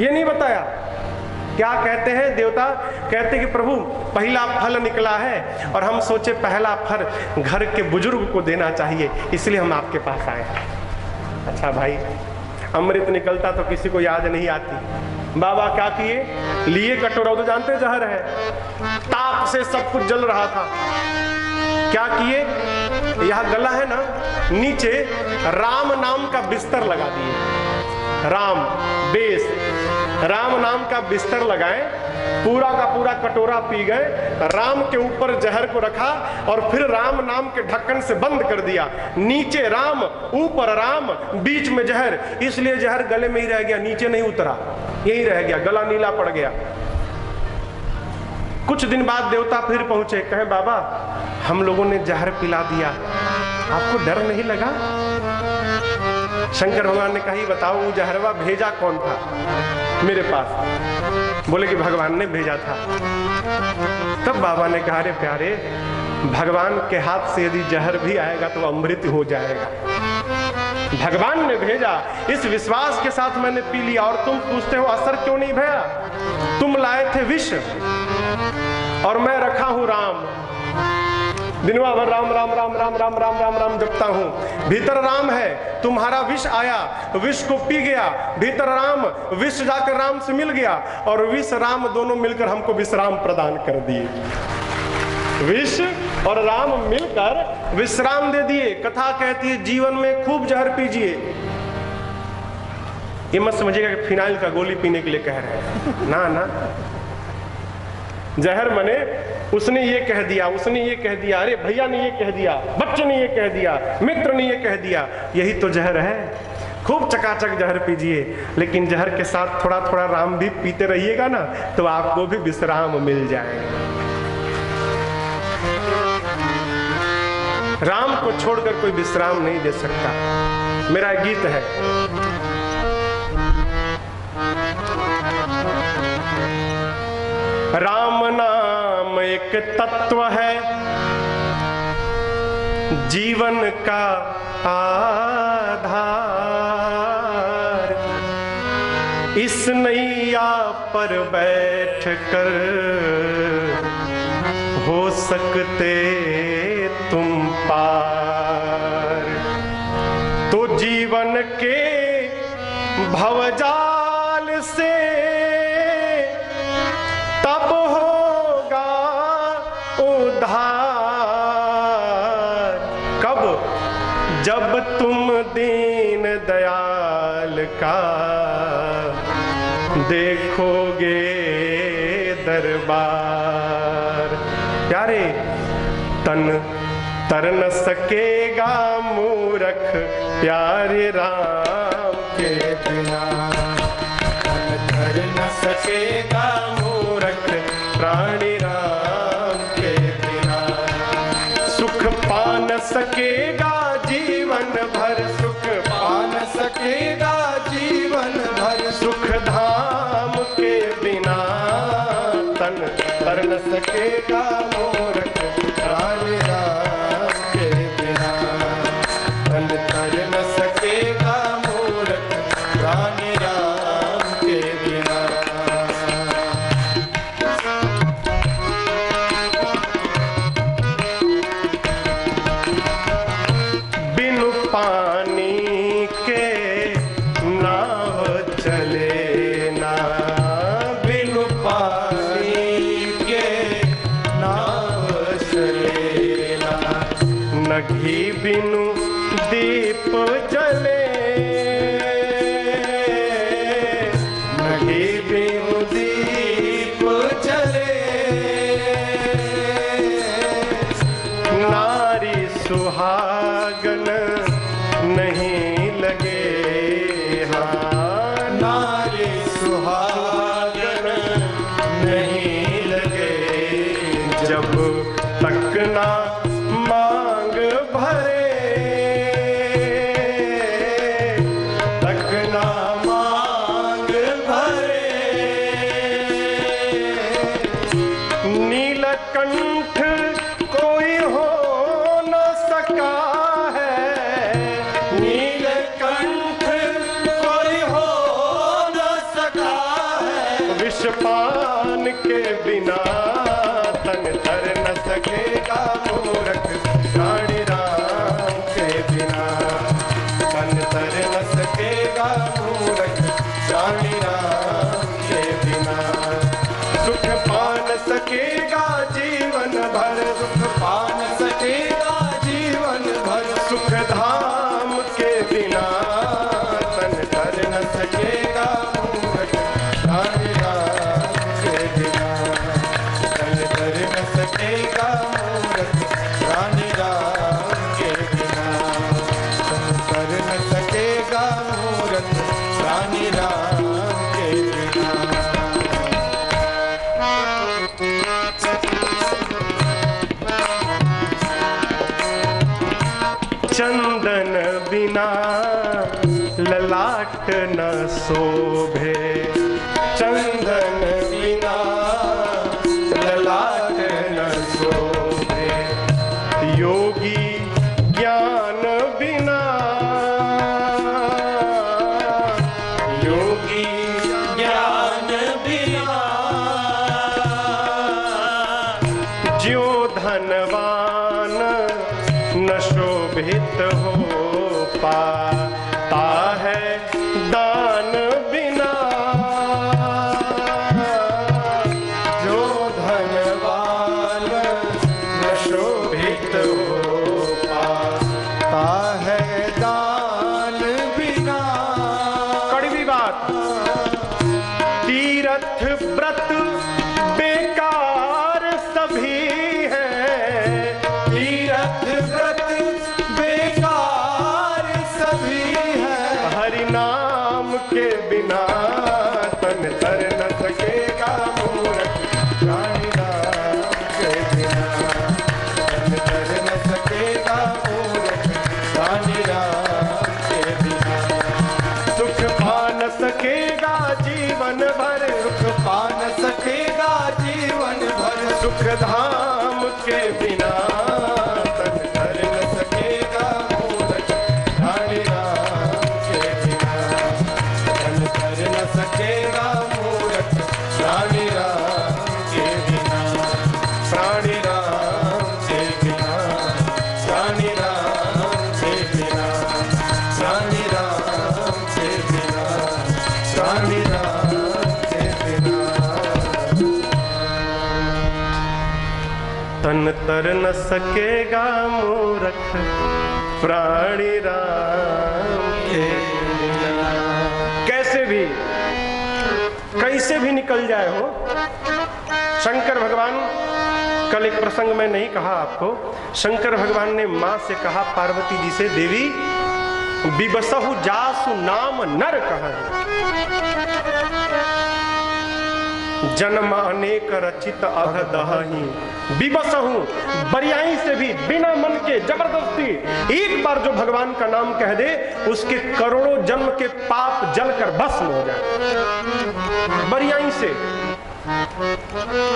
ये नहीं बताया। क्या कहते हैं देवता? कहते कि प्रभु पहला फल निकला है और हम सोचे पहला फल घर के बुजुर्ग को देना चाहिए, इसलिए हम आपके पास आए। अच्छा भाई, अमृत निकलता तो किसी को याद नहीं आती। बाबा क्या किए? लिए कटोरा, तो जानते जहर है, ताप से सब कुछ जल रहा था। क्या किए, यह गला है ना, नीचे राम नाम का बिस्तर लगा दिए। राम बेस, राम नाम का बिस्तर लगाए, पूरा का पूरा कटोरा पी गए, राम के ऊपर जहर को रखा और फिर राम नाम के ढक्कन से बंद कर दिया। नीचे राम, ऊपर राम, बीच में जहर, इसलिए जहर गले में ही रह गया, नीचे नहीं उतरा, यही रह गया, गला नीला पड़ गया। कुछ दिन बाद देवता फिर पहुंचे, कहे बाबा हम लोगों ने जहर पिला दिया, आपको डर नहीं लगा? शंकर भगवान ने कहा, ही बताओ वो जहरवा भेजा कौन था मेरे पास? बोले कि भगवान ने भेजा था। तब बाबा ने कहा, रे प्यारे, भगवान के हाथ से यदि जहर भी आएगा तो अमृत हो जाएगा। भगवान ने भेजा, इस विश्वास के साथ मैंने पी लिया, और तुम पूछते हो असर क्यों नहीं भया? तुम लाए थे विष और मैं रखा हूं राम, दिनवा भर राम राम राम राम राम राम राम राम जपता हूं। भीतर राम है, तुम्हारा विष आया, विष को पी गया, भीतर राम, विष जाकर राम से मिल गया, और विष राम दोनों मिलकर हमको विश्राम प्रदान कर दिए। विष और राम मिलकर विश्राम दे दिए। कथा कहती है जीवन में खूब जहर पीजिए। ये मत समझिएगा कि फिनाइल का गोली पीने के लिए कह रहे हैं, ना ना, जहर मने उसने ये कह दिया, उसने ये कह दिया, अरे भैया ने ये कह दिया, बच्चे ने ये कह दिया, मित्र ने ये कह दिया, यही तो जहर है। खूब चकाचक जहर पीजिए, लेकिन जहर के साथ थोड़ा थोड़ा राम भी पीते रहिएगा ना, तो आपको भी विश्राम मिल जाएगा। राम को छोड़कर कोई विश्राम नहीं दे सकता। मेरा गीत है, राम नाम एक तत्व है, जीवन का आधार। इस नैया पर बैठ कर हो सकते तुम पार। तो जीवन के भवजाल से तब होगा उद्धार, कब? जब तुम दीन दयाल का देखोगे दरबार। प्यारे, तन तर न सकेगा मूरख प्यारे राम के बिना, तन तर न सकेगा प्राणी राम के बिना। सुख पान सकेगा जीवन भर, सुख पान सकेगा जीवन भर, सुख धाम के बिना तन तर न सकेगा मूरख प्राणी राम के बिना, तन तर न सकेगा मूरख प्राणी राम के बिना। पानी के नाव चले ना, बिनु पानी के नाव चले ना, न घी बिनु दीप जले, न घी बिनु दीप जले, नारी सुहागन नहीं लगे, हाँ नारी सुहागन नहीं लगे, जब तक ना मांग भरे, तक ना मांग भरे। नीलकंठ कोई हो न सका, पान के बिना तन तर न सकेगा मूरख प्राणी राम के बिना, तन तर न सकेगा मूरख प्राणी राम के बिना। सुख पान सकेगा जीवन भर, सुख पान सकेगा मूरख प्राणी राम के बिना। चंदन बिना ललाट न शोभे, चंदन बिना ललाट न शोभे, योगी ज्ञान बिना, योगी ज्ञान बिना, ज्यो धनवान न शोभित हो पाता है दान बिना, जो धनवान न शोभित हो पाता है दान बिना। कड़वी बात, तीर्थ व्रत बेकार सभी है, तीर्थ व्रत बेकार सभी है, हरि नाम के बिना तन तर न सकेगा मूरख प्राणी राम के बिना तन तर न सकेगा मूरख प्राणी राम के बिना। सुख पा न सकेगा जीवन भर, सुख पा न सकेगा जीवन भर, सुख धाम के बिना तन तर न सकेगा मूरख प्राणी राम के बिना तन तर न सकेगा मूरख प्राणी राम के बिना। प्राणी राम के बिना, प्राणी राम के बिना, प्राणी राम के बिना, प्राणी राम के बिना। तन तर न सकेगा मूरख प्राणी राम के बिना। कैसे भी निकल जाए हो। शंकर भगवान, कल एक प्रसंग में नहीं कहा आपको, शंकर भगवान ने मां से कहा पार्वती जी से, देवी बिबसहु जासु नाम नर कहा, जन्म अनेक रचित अघ दहही, बिबसहु बरियाई से भी बिना मन के जबरदस्ती एक बार जो भगवान का नाम कह दे उसके करोड़ों जन्म के पाप जलकर भस्म हो जाए। बरियाई से।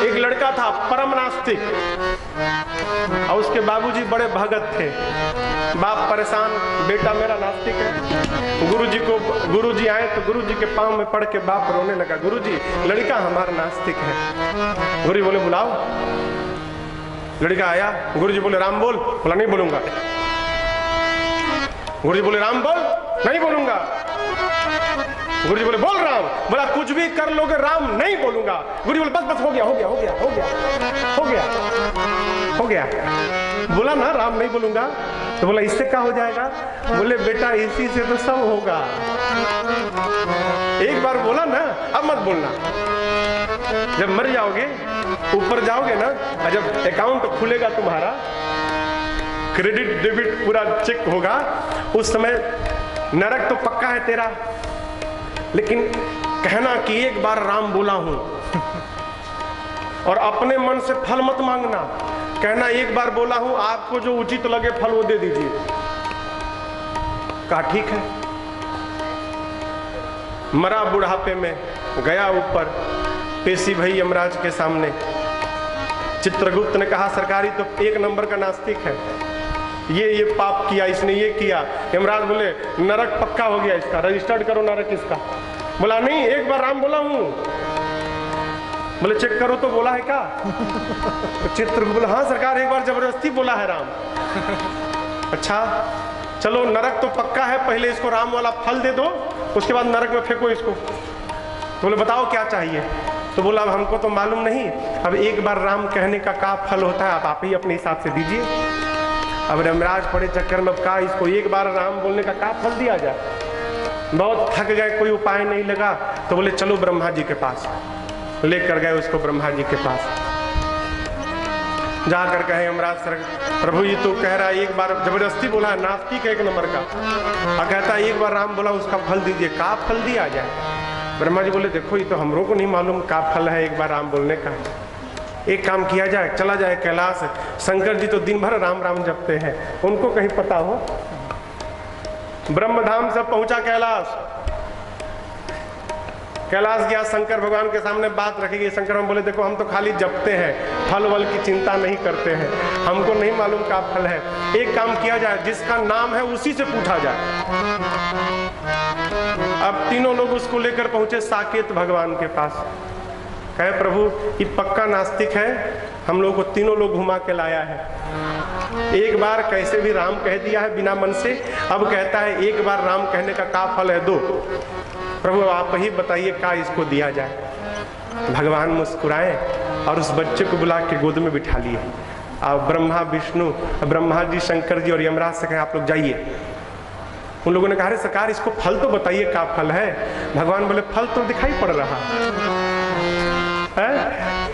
एक लड़का था परम नास्तिक और उसके बाबूजी बड़े भगत थे। बाप परेशान, बेटा मेरा नास्तिक है। गुरुजी आए तो गुरुजी के पांव में पड़ के बाप रोने लगा, गुरुजी लड़का हमारा नास्तिक है। गुरुजी बोले बुलाओ। लड़का आया, गुरुजी बोले राम बोल, बोला नहीं बोलूंगा। गुरुजी बोले राम बोल, नहीं बोलूंगा। गुरुजी बोले बोल राम, बोला कुछ भी कर लोगे राम नहीं बोलूंगा। गुरुजी बोले बस बस हो गया हो गया हो गया हो गया हो गया हो गया, बोला ना राम नहीं बोलूंगा। तो बोला इससे क्या हो जाएगा? बोले बेटा इसी से तो सब होगा, एक बार बोला ना अब मत बोलना। जब मर जाओगे ऊपर जाओगे ना, जब अकाउंट खुलेगा तुम्हारा, क्रेडिट डेबिट पूरा चेक होगा, उस समय नरक तो पक्का है तेरा, लेकिन कहना कि एक बार राम बोला हूं और अपने मन से फल मत मांगना। कहना एक बार बोला हूं, आपको जो उचित लगे फल वो दे दीजिए। कहा ठीक है। मरा बुढ़ापे में, गया ऊपर, पेशी भई यमराज के सामने। चित्रगुप्त ने कहा सरकारी तो एक नंबर का नास्तिक है, ये पाप किया इसने, ये किया। यमराज बोले नरक पक्का हो गया इसका, रजिस्टर्ड करो नरक इसका। बोला नहीं एक बार राम बोला हूं। बोले चेक करो तो बोला है क्या? तो चित्रगुप्त बोला हाँ सरकार एक बार जबरदस्ती बोला है राम। अच्छा चलो नरक तो पक्का है, पहले इसको राम वाला फल दे दो, उसके बाद नरक में फेंको इसको। तो बोले बताओ क्या चाहिए? तो बोला अब हमको तो मालूम नहीं, अब एक बार राम कहने का क्या फल होता है आप ही अपने हिसाब से दीजिए। अब यमराज पड़े चक्कर में, अब कहा इसको एक बार राम बोलने का क्या फल दिया जाए? बहुत थक गए, कोई उपाय नहीं लगा, तो बोले चलो ब्रह्मा जी के पास। लेकर गए उसको ब्रह्मा जी के पास। जाकर कहे यमराज सर प्रभु ये तो कह रहा है एक बार जबरदस्ती बोला है, नास्तिक एक नंबर का। और कहता कहता है एक बार राम बोला उसका फल दीजिए। का फल दिया जाए? ब्रह्मा जी बोले देखो ये तो हमरों को नहीं मालूम का फल है एक बार राम बोलने का। एक काम किया जाए, चला जाए कैलाश। शंकर जी तो दिन भर राम राम जपते हैं, उनको कहीं पता हो। ब्रह्मधाम से पहुंचा कैलाश। कैलाश गया, शंकर भगवान के सामने बात रखी गई। शंकर भगवान बोले देखो हम तो खाली जपते हैं, फल वल की चिंता नहीं करते हैं, हमको नहीं मालूम क्या फल है। एक काम किया जाए, जिसका नाम है उसी से पूछा जाए। अब तीनों लोग उसको लेकर पहुंचे साकेत भगवान के पास। कहे प्रभु ये पक्का नास्तिक है, हम लोग को तीनों लोग घुमा के लाया है। एक बार कैसे भी राम कह दिया है बिना मन से, अब कहता है एक बार राम कहने का क्या फल है दो। प्रभु आप ही बताइए क्या इसको दिया जाए। भगवान मुस्कुराए और उस बच्चे को बुला के गोद में बिठा लिए। अब ब्रह्मा विष्णु, ब्रह्मा जी, शंकर जी और यमराज से कहे आप लोग जाइए। उन लोगों ने कहा अरे सरकार इसको फल तो बताइए क्या फल है। भगवान बोले फल तो दिखाई पड़ रहा है,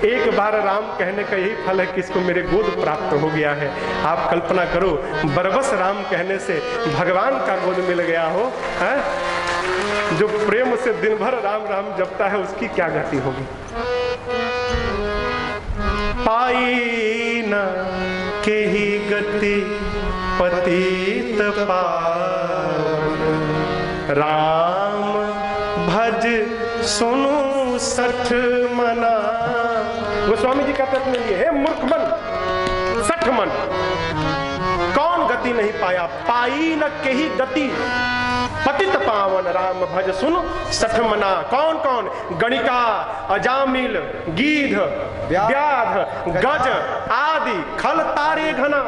एक बार राम कहने का यही फल है कि इसको मेरे गोद प्राप्त हो गया है। आप कल्पना करो बरबस राम कहने से भगवान का गोद मिल गया हो, है? जो प्रेम से दिन भर राम राम जपता है उसकी क्या गति होगी। पाई न के ही गति पतित पावन, राम भज सुनु सठ मना। गोस्वामी जी कहते अपने लिए हे मूर्ख मन, 60 मन। कौन गति नहीं पाया? पाई न के ही गति पतित पावन, राम भज सुन 60 मना। कौन कौन? गणिका, अजामिल, गीध, व्याध, गज आदि, खल तारे घना,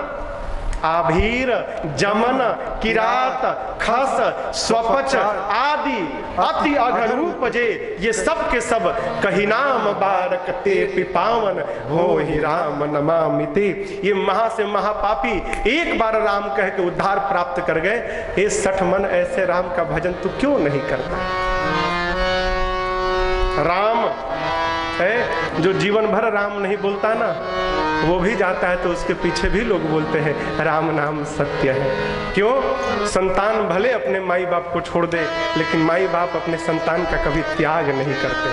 आभीर, जमन, किरात, खस, स्वपच आदि अति अघन रूप जे, ये सब के सब कही नाम बारक ते पिपावन, हो ही राम नमामिते। ये महा से महापापी एक बार राम कह के उद्धार प्राप्त कर गए। ये 60 मन ऐसे राम का भजन तू क्यों नहीं करता? राम है जो जीवन भर राम नहीं बोलता ना, वो भी जाता है तो उसके पीछे भी लोग बोलते हैं राम नाम सत्य है। क्यों? संतान भले अपने माई बाप को छोड़ दे, लेकिन माई बाप अपने संतान का कभी त्याग नहीं करते।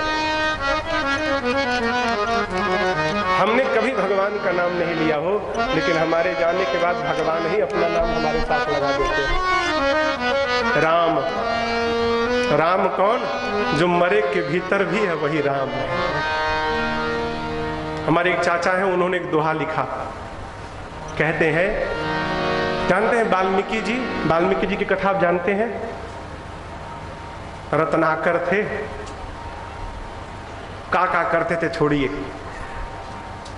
हमने कभी भगवान का नाम नहीं लिया हो, लेकिन हमारे जाने के बाद भगवान ही अपना नाम हमारे साथ लगा देते हैं। राम, राम कौन? जो मरे के भीतर भी है वही राम है। हमारे एक चाचा हैं, उन्होंने एक दोहा लिखा। कहते हैं, जानते हैं वाल्मीकि जी? वाल्मीकि जी की कथा आप जानते हैं? रत्नाकर थे। का करते थे छोड़िए।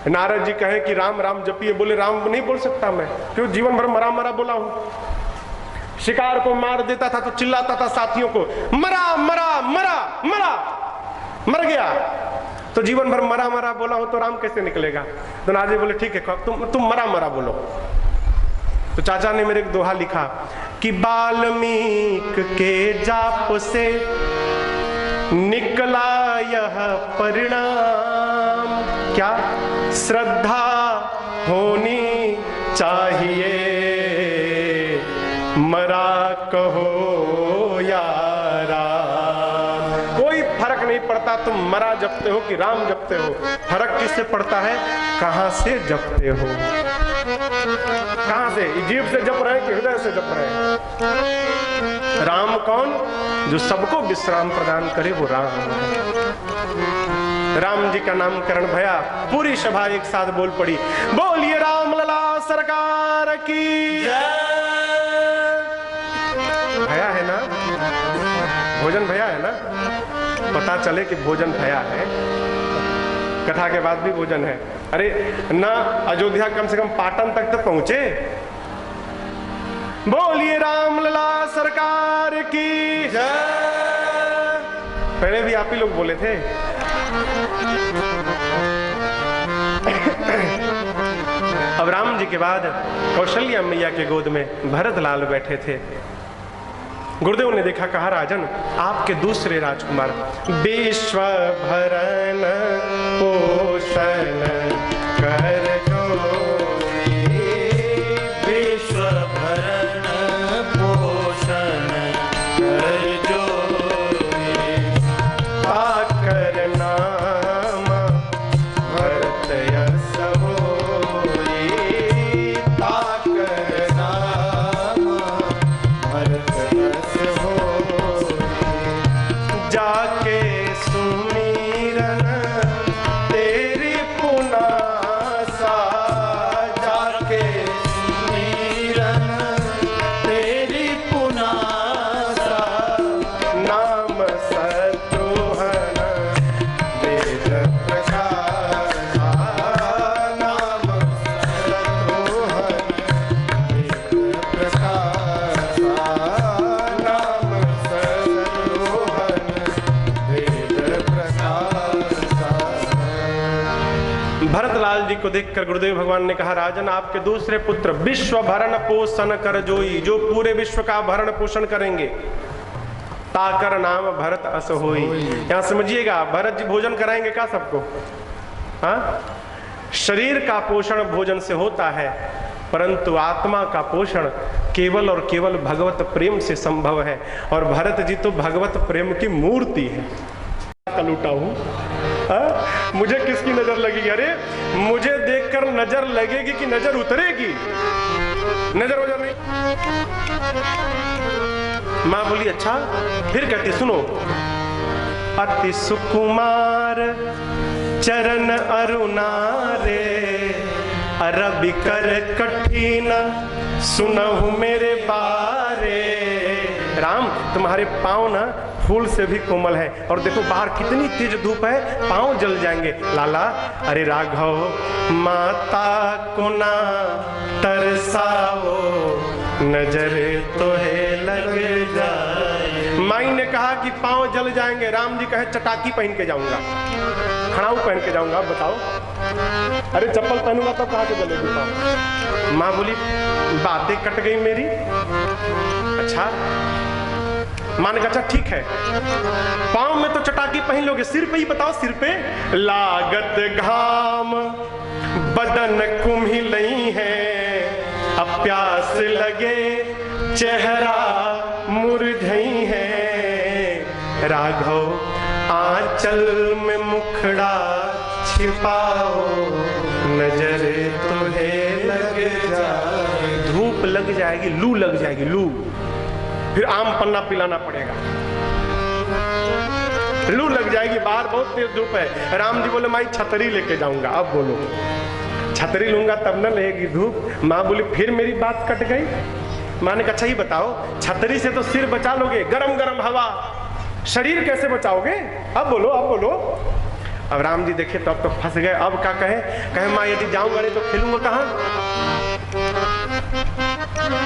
नारद जी कहे कि राम राम जपिए, बोले राम नहीं बोल सकता मैं, क्यों? जीवन भर मरा मरा बोला हूं। शिकार को मार देता था तो चिल्लाता था साथियों को, मरा मरा मरा मरा, मर गया। तो जीवन भर मरा मरा बोला हो तो राम कैसे निकलेगा? तो नारद जी बोले ठीक है तुम मरा मरा बोलो। तो चाचा ने मेरे एक दोहा लिखा कि वाल्मीकि के जाप से निकला यह परिणाम, क्या? श्रद्धा होनी चाहिए, मरा कहो या राम। कोई फर्क नहीं पड़ता तुम मरा जपते हो कि राम जपते हो। फर्क किससे पड़ता है? कहां से जपते हो। कहां से? जीभ से जप रहे हैं कि हृदय से जप रहे हैं? राम कौन? जो सबको विश्राम प्रदान करे वो राम है। राम जी का नामकरण भया, पूरी सभा एक साथ बोल पड़ी, बोलिए राम लला सरकार की जय। भया है ना? भोजन भया है ना? पता चले कि भोजन भया है। कथा के बाद भी भोजन है। अरे ना अयोध्या कम से कम पाटन तक तो पहुंचे। बोलिए राम लला सरकार की जय। पहले भी आप ही लोग बोले थे। अब राम जी के बाद कौशल्या मैया के गोद में भरत लाल बैठे थे। गुरुदेव ने देखा, कहा राजन आपके दूसरे राजकुमार विश्व भरण पोषण कर जोई, विश्व भरण पोषण जी को देखकर गुरुदेव भगवान ने कहा, राजन आपके दूसरे पुत्र विश्व भरण पोषण कर जोई, जो पूरे विश्व का भरण पोषण करेंगे, ताकर नाम भरत अस होई। यहां समझिएगा, भरत जी भोजन कराएंगे क्या सबको? हाँ, शरीर का पोषण भोजन से होता है, परंतु आत्मा का पोषण केवल और केवल भगवत प्रेम से संभव है। और भरत जी तो भगवत प्रेम की मूर्ति है। लूटा हूं, मुझे किसकी नजर लगेगी? अरे मुझे देखकर नजर लगेगी कि नजर उतरेगी? नजर वजर नहीं। मां बोली अच्छा, फिर कहती सुनो, अति सुकुमार चरण अरुणारे, अरबी कर कठिन सुनहु मेरे बारे। राम तुम्हारे पाँव ना फूल से भी कोमल है, और देखो बाहर कितनी तेज धूप है, पाँव जल जाएंगे। लाला अरे राघव माता को ना तरसाओ, नजरे तो है लग जाए। माई ने कहा कि पाँव जल जाएंगे, राम जी कहे चटाकी पहन के जाऊंगा, खड़ाऊ पहन के जाऊंगा। आप बताओ, अरे चप्पल पहनूंगा तो कहाँ से जलेगी पाँव? माँ बोली बातें कट गई मेरी। अच्छा, माँ ने कहा अच्छा ठीक है, पाँव में तो चटाकी पहन लोगे, सिर पे ही बताओ, सिर पे लागत घाम बदन कुम्ही नहीं है, अब प्यास लगे चेहरा मुरझई है। राघव आंचल में मुखड़ा छिपाओ, नजरे तुम्हें लग जाए। धूप लग जाएगी, लू लग जाएगी, लू, फिर आम पन्ना पिलाना पड़ेगा, लू लग जाएगी, बाहर बहुत तेज धूप है। राम जी बोले माई छतरी लेके जाऊंगा। अब बोलो, छतरी लूंगा तब न लगेगी धूप? माँ बोली फिर मेरी बात कट गई। माँ ने कहा अच्छा ही बताओ, छतरी से तो सिर बचा लोगे, गरम गरम हवा, शरीर कैसे बचाओगे? अब बोलो, अब बोलो। अब राम जी देखे तो अब तो फंस गए। अब क्या कहे माँ यदि जाऊंगा नहीं तो खेलूंगा कहाँ?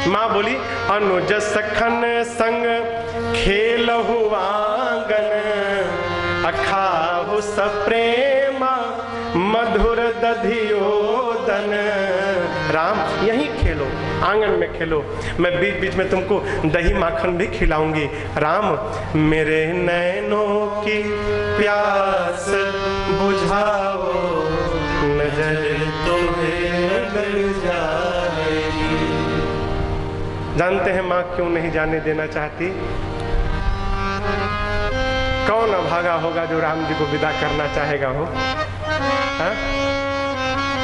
माँ बोली अनुज सखन संग खेलहु आंगन, अखाहु सप्रेम मधुर दधियोदन। राम यहीं खेलो, आंगन में खेलो, मैं बीच बीच में तुमको दही माखन भी खिलाऊंगी। राम मेरे नैनों की प्यास बुझाओ, नजर तुम्हें लग जाएगी। जानते हैं माँ क्यों नहीं जाने देना चाहती? कौन अभागा होगा जो राम जी को विदा करना चाहेगा हो?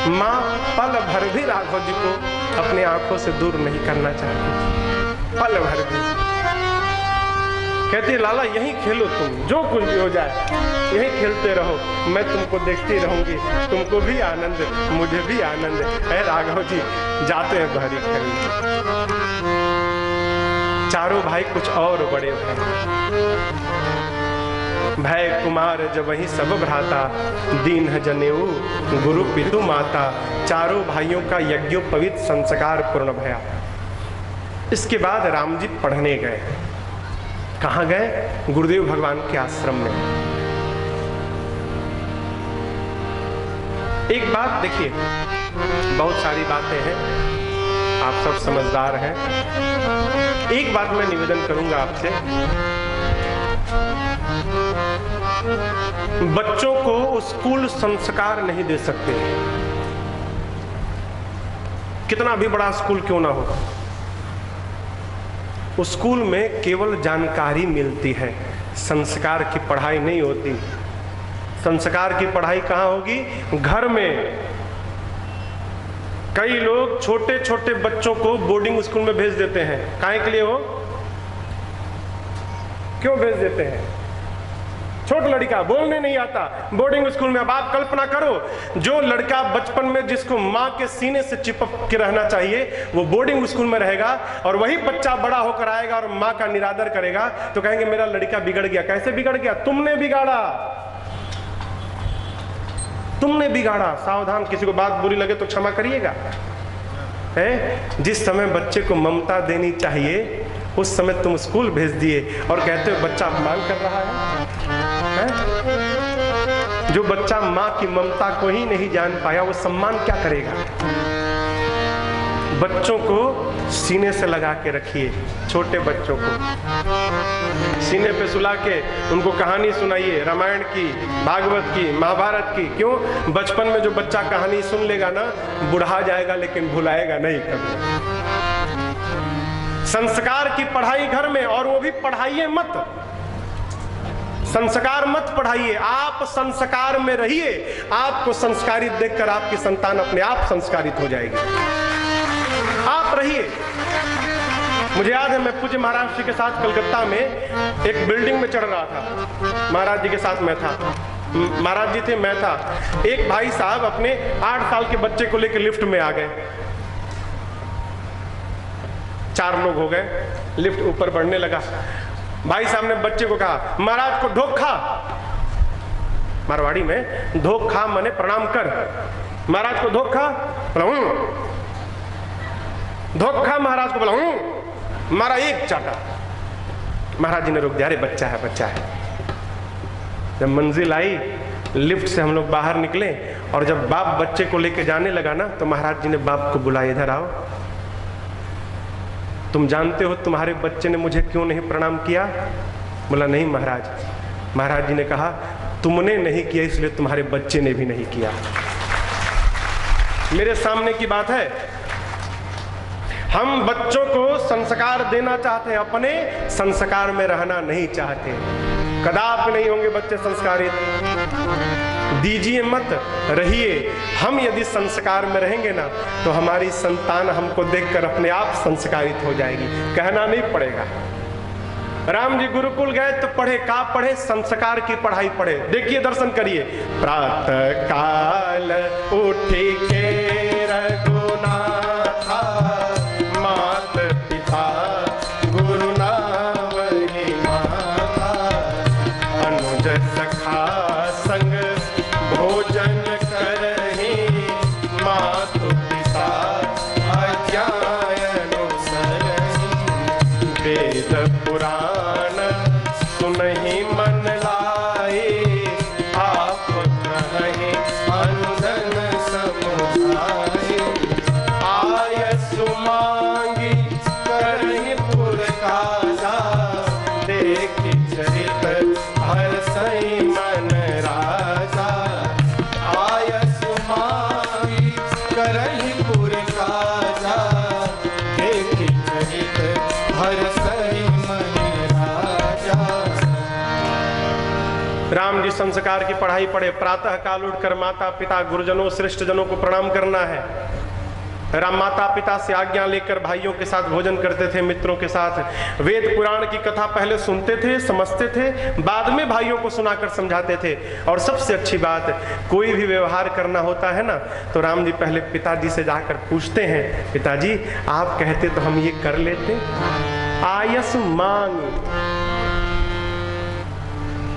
माँ पल भर भी राघव जी को अपनी आंखों से दूर नहीं करना चाहती, पल भर भी। कहती लाला यहीं खेलो, तुम जो कुछ भी हो जाए यहीं खेलते रहो, मैं तुमको देखती रहूंगी, तुमको भी आनंद मुझे भी आनंद है। राघव जी जाते हैं बहरी खरीद। चारों भाई कुछ और बड़े भय कुमार जब वही सब भ्राता, दीन जनेऊ गुरु पितु माता। चारों भाइयों का यज्ञोपवीत संस्कार पूर्ण भया। इसके बाद राम जी पढ़ने गए। कहाँ गए? गुरुदेव भगवान के आश्रम में। एक बात देखिए, बहुत सारी बातें हैं, आप सब समझदार हैं। एक बात मैं निवेदन करूंगा आपसे, बच्चों को स्कूल संस्कार नहीं दे सकते, कितना भी बड़ा स्कूल क्यों ना हो। उस स्कूल में केवल जानकारी मिलती है, संस्कार की पढ़ाई नहीं होती। संस्कार की पढ़ाई कहाँ होगी? घर में। कई लोग छोटे छोटे बच्चों को बोर्डिंग स्कूल में भेज देते हैं। काहे के लिए हो? क्यों भेज देते हैं? छोटा लड़का बोलने नहीं आता, बोर्डिंग स्कूल में। अब आप कल्पना करो, जो लड़का बचपन में जिसको माँ के सीने से चिपक के रहना चाहिए वो बोर्डिंग स्कूल में रहेगा, और वही बच्चा बड़ा होकर आएगा और माँ का निरादर करेगा, तो कहेंगे मेरा लड़का बिगड़ गया। कैसे बिगड़ गया? तुमने बिगाड़ा, तुमने बिगाड़ा। सावधान, किसी को बात बुरी लगे तो क्षमा करिएगा। है जिस समय बच्चे को ममता देनी चाहिए उस समय तुम स्कूल भेज दिए और कहते हो बच्चा अपमान कर रहा है? जो बच्चा माँ की ममता को ही नहीं जान पाया वो सम्मान क्या करेगा। बच्चों को सीने से लगा के रखिए, छोटे बच्चों को सीने पे सुला के उनको कहानी सुनाइए, रामायण की, भागवत की, महाभारत की। क्यों? बचपन में जो बच्चा कहानी सुन लेगा ना, बुढ़ा जाएगा लेकिन भुलाएगा नहीं कभी। संस्कार की पढ़ाई घर में, और वो भी पढ़ाइए मत, संस्कार मत पढ़ाइए, आप संस्कार में रहिए। आपको संस्कारित देखकर आपकी संतान अपने आप संस्कारित हो जाएगी। आप रहिए। मुझे याद है, मैं पूज्य महाराज जी के साथ कलकत्ता में एक बिल्डिंग में चढ़ रहा था। महाराज जी के साथ मैं था, महाराज जी थे, मैं था। एक भाई साहब अपने 8 साल के बच्चे को लेकर लिफ्ट में आ गए। 4 लोग हो गए, लिफ्ट ऊपर बढ़ने लगा। भाई साहब ने बच्चे को कहा, महाराज को धोखा, मारवाड़ी में धोखा माने प्रणाम कर। महाराज को धोखा, धोखा महाराज को बोला, मारा एक चाटा। महाराज जी ने रोक दिया, अरे बच्चा है, बच्चा है। जब मंजिल आई, लिफ्ट से हम लोग बाहर निकले, और जब बाप बच्चे को लेके जाने लगा ना, तो महाराज जी ने बाप को बुलाया, इधर आओ। तुम जानते हो तुम्हारे बच्चे ने मुझे क्यों नहीं प्रणाम किया? बोला नहीं महाराज। महाराज जी ने कहा, तुमने नहीं किया इसलिए तुम्हारे बच्चे ने भी नहीं किया। मेरे सामने की बात है। हम बच्चों को संस्कार देना चाहते हैं, अपने संस्कार में रहना नहीं चाहते। कदापि नहीं होंगे बच्चे संस्कारित। दीजिए मत, रहिए। हम यदि संस्कार में रहेंगे ना, तो हमारी संतान हमको देखकर अपने आप संस्कारित हो जाएगी, कहना नहीं पड़ेगा। राम जी गुरुकुल गए तो पढ़े, का पढ़े? संस्कार की पढ़ाई पढ़े। देखिए, दर्शन करिए। प्रातः काल उठी के रघुनाथा, मात पिता गुरु नावहि माता, अनुज सखा संग भोजन करहि, मातु पिता अज्ञानुसरहि, वेद पुराण सुनहि मन लाए, आप कहि अंधन समुझाए, आयस मांगी करहि पुर काजा, देखि चरित हर्षहि मन राजा, आयस मांगी करहि पुर काजा, देखि चरित हर्षहि मन राजा। राम जी संस्कार की पढ़ाई पढ़े। प्रातः काल उठकर माता पिता गुरुजनों श्रेष्ठ जनों को प्रणाम करना है। राम माता पिता से आज्ञा लेकर भाइयों के साथ भोजन करते थे, मित्रों के साथ। वेद पुराण की कथा पहले सुनते थे, समझते थे, बाद में भाइयों को सुनाकर समझाते थे। और सबसे अच्छी बात, कोई भी व्यवहार करना होता है ना, तो राम जी पहले पिताजी से जाकर पूछते हैं, पिताजी आप कहते तो हम ये कर लेते। आयस मांग,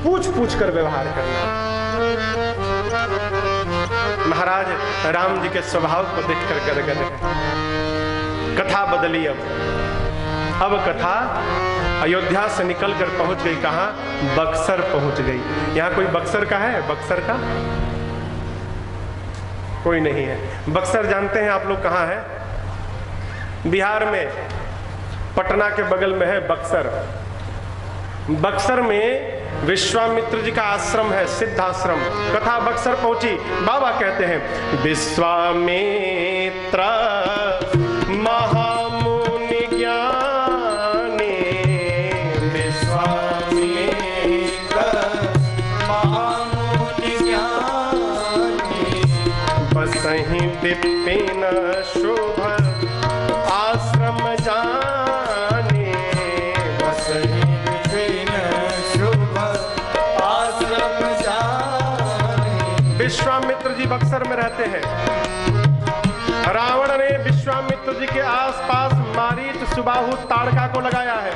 पूछ पूछ कर व्यवहार करना। महाराज राम जी के स्वभाव को देखकर गदगद है। कथा बदली। अब कथा अयोध्या से निकलकर पहुंच गई कहां? बक्सर पहुंच गई। यहां कोई बक्सर का है? बक्सर का कोई नहीं है। बक्सर जानते हैं आप लोग कहां है? बिहार में, पटना के बगल में है बक्सर। बक्सर में विश्वामित्र जी का आश्रम है, सिद्ध आश्रम। कथा बक्सर पहुंची। बाबा कहते हैं, विश्वामित्र महामुनि ज्ञानी, विश्वामित्र महामुनि ज्ञानी, बसहि विपिन शुभ आश्रम जाने, बसहि विश्वामित्र जी बक्सर में रहते हैं। रावण ने विश्वामित्र जी के आसपास मारीच सुबाहु ताड़का को लगाया है।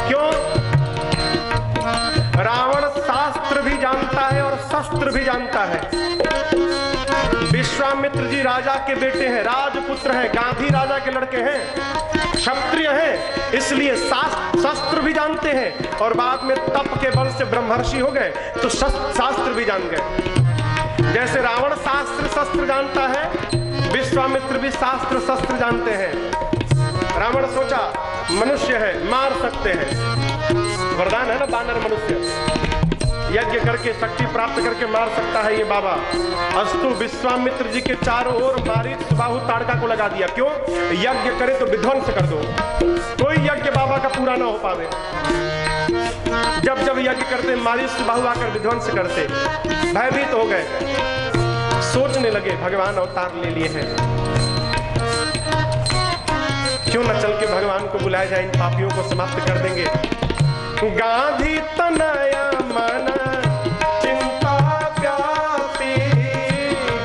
क्यों? रावण शास्त्र भी जानता है और शस्त्र भी जानता है। विश्व विश्वामित्र जी राजा के बेटे हैं, राजपुत्र हैं, गांधी राजा के लड़के हैं, क्षत्रिय हैं, इसलिए शास्त्र भी जानते हैं और बाद में तप के बल से ब्रह्मर्षि हो गए तो शास्त्र भी जान गए। जैसे रावण शास्त्र शस्त्र जानता है, विश्वामित्र भी शास्त्र शस्त्र जानते हैं। रावण सोचा मनुष्य है, मार सकते हैं, वरदान है ना बानर मनुष्य, यज्ञ करके शक्ति प्राप्त करके मार सकता है ये बाबा। अस्तु विश्वामित्र जी के चारों ओर मारीच सुबाहु ताड़का को लगा दिया। क्यों? यज्ञ करे तो विध्वंस कर दो, कोई यज्ञ बाबा का पूरा ना हो पावे। जब जब यज्ञ करते मारीच सुबाहु आकर विध्वंस करते, भयभीत हो गए, सोचने लगे भगवान अवतार ले लिए हैं, क्यों न चल के भगवान को बुलाया जाए, इन पापियों को समाप्त कर देंगे। गांधी तनया मन चिंता व्यापी,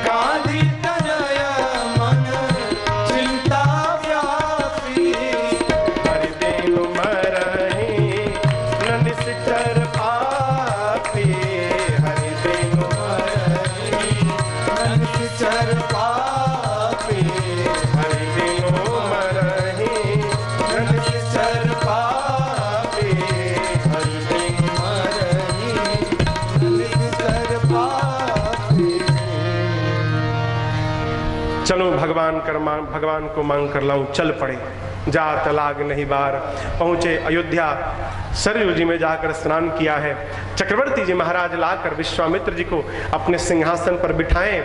गांधी तनया मन चिंता व्यापी, हरि देनु मरहि न निश्चर पापी, हरि देनु मरहि न निश्चर पापी, हरि देनु मरहि न निश्चर पापी, हरि देनु मरहि न निश्चर पापी। चलो भगवान को मांग कर लाऊं, चल पड़े। जात लाग नहीं बार, पहुंचे अयोध्या, सरयू जी में जाकर स्नान किया है। चक्रवर्ती जी महाराज लाकर विश्वामित्र जी को अपने सिंहासन पर बिठाएं,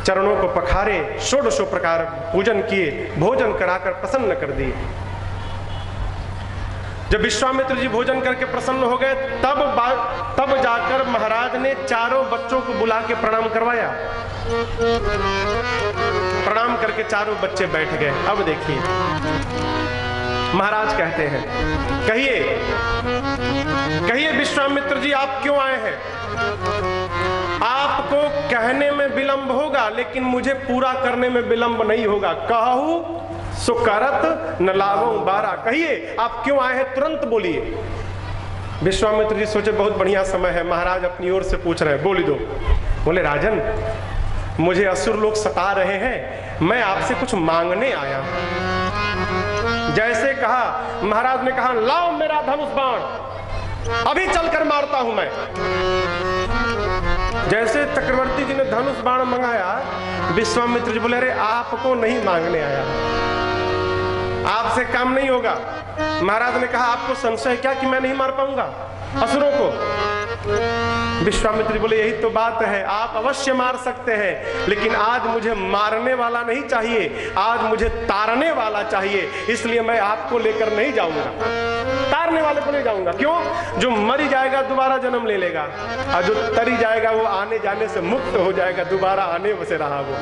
चरणों को पखारे, षोडशों प्रकार पूजन किए, भोजन कराकर प्रसन्न कर दिए। जब विश्वामित्र जी भोजन करके प्रसन्न हो गए तब जाकर महाराज ने चारों बच्चों को बुला के प्रणाम करवाया। प्रणाम करके चारों बच्चे बैठ गए। अब देखिए महाराज कहते हैं, कहिए विश्वामित्र जी आप क्यों आए हैं? आपको कहने में विलंब होगा लेकिन मुझे पूरा करने में विलंब नहीं होगा। कहूं सो करत न लावों बारा। कहिए आप क्यों आए हैं, तुरंत बोलिए। विश्वामित्र जी सोचे बहुत बढ़िया समय है, महाराज अपनी ओर से पूछ रहे हैं, बोली दो। बोले राजन, मुझे असुर लोग सता रहे हैं, मैं आपसे कुछ मांगने आया हूं। जैसे कहा महाराज ने कहा लाओ मेरा धनुष बाण, अभी चलकर मारता हूं मैं। जैसे चक्रवर्ती जी ने धनुष बाण मंगाया, विश्वामित्र जी बोले अरे आपको नहीं मांगने आया, आपसे काम नहीं होगा। महाराज ने कहा आपको संशय क्या कि मैं नहीं मार पाऊंगा असुरों को? विश्वामित्र जी बोले यही तो बात है, आप अवश्य मार सकते हैं लेकिन आज मुझे मारने वाला नहीं चाहिए, आज मुझे तारने वाला चाहिए, इसलिए मैं आपको लेकर नहीं जाऊंगा, तारने वाले को नहीं जाऊंगा। क्यों? जो मरी जाएगा दोबारा जन्म ले लेगा और जो तरी जाएगा वो आने जाने से मुक्त हो जाएगा, दोबारा आने से रहा वो।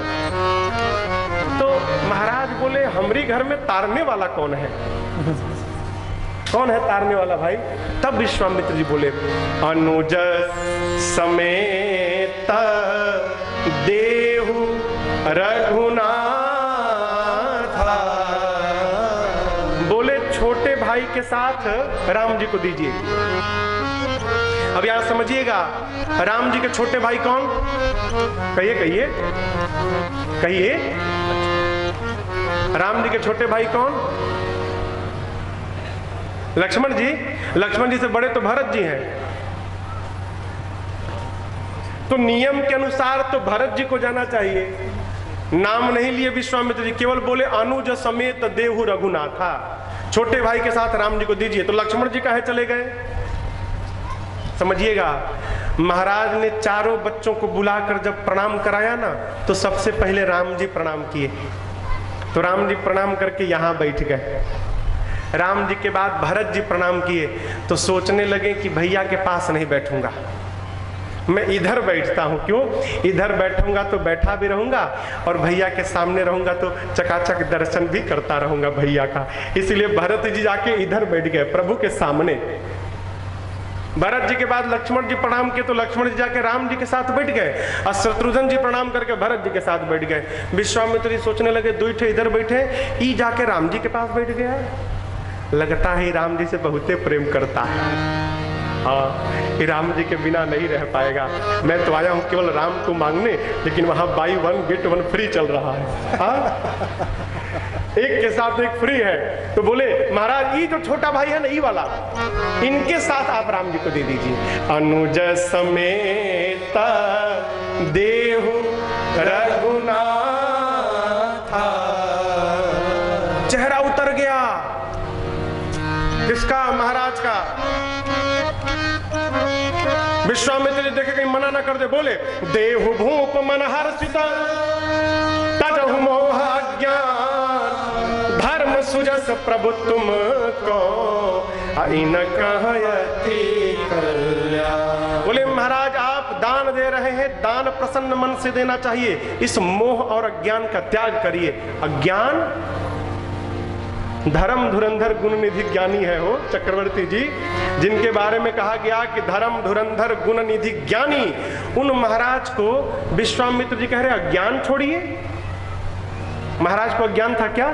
तो महाराज बोले हमरी घर में तारने वाला कौन है? कौन है तारने वाला भाई? तब विश्वामित्र जी बोले अनुज समेत देहु रघुनाथ। बोले छोटे भाई के साथ राम जी को दीजिए। अब यहां समझिएगा, राम जी के छोटे भाई कौन? कहिए कहिए कहिए, राम जी के छोटे भाई कौन? लक्ष्मण जी। लक्ष्मण जी से बड़े तो भरत जी हैं। तो नियम के अनुसार तो भरत जी को जाना चाहिए। नाम नहीं लिए विश्वामित्र जी, केवल बोले अनुज समेत देहु रघुनाथा, छोटे भाई के साथ राम जी को दीजिए। तो लक्ष्मण जी काहे चले गए? समझिएगा, महाराज ने चारों बच्चों को बुलाकर जब प्रणाम कराया ना, तो सबसे पहले राम जी प्रणाम किए। तो राम जी प्रणाम करके यहां बैठ गए। राम जी के बाद भरत जी प्रणाम किए तो सोचने लगे कि भैया के पास नहीं बैठूंगा, मैं इधर बैठता हूं। क्यों? इधर बैठूंगा तो बैठा भी रहूंगा और भैया के सामने रहूंगा तो चकाचक दर्शन भी करता रहूंगा भैया का। इसलिए भरत जी जाके इधर बैठ गए प्रभु के सामने। भरत जी के बाद लक्ष्मण जी प्रणाम किए तो लक्ष्मण जी जाके राम जी के साथ बैठ गए और शत्रुघ्न जी प्रणाम करके भरत जी के साथ बैठ गए। विश्वामित्र जी सोचने लगे दुईठे इधर बैठे, ई जाके राम जी के पास बैठ गया, लगता है राम जी से बहुते प्रेम करता है। हाँ, ये राम जी के बिना नहीं रह पाएगा। मैं तो आया हूँ केवल राम को मांगने, लेकिन वहाँ बाई 1 गेट 1 फ्री चल रहा है। हाँ? एक के साथ एक फ्री है। तो बोले महाराज ये जो छोटा भाई है ना, ये वाला, इनके साथ आप राम जी को दे दीजिए। अनुज समेत देहु रघुनाथ। चेहरा उतर गया किसका? महाराज का। विश्वामित्र जी देखे कहीं मना ना कर दे, बोले देहु भूप मन हर्षिता तजहु मोह अज्ञान धर्म सुजस प्रभु तुमको इन कहयति कल्याण। बोले महाराज आप दान दे रहे हैं, दान प्रसन्न मन से देना चाहिए, इस मोह और अज्ञान का त्याग करिए। अज्ञान धर्म धुरंधर गुण निधि ज्ञानी है हो चक्रवर्ती जी, जिनके बारे में कहा गया कि धर्म धुरंधर गुण निधि ज्ञानी, उन महाराज को विश्वामित्र जी कह रहे अज्ञान छोड़िए। महाराज को अज्ञान था क्या?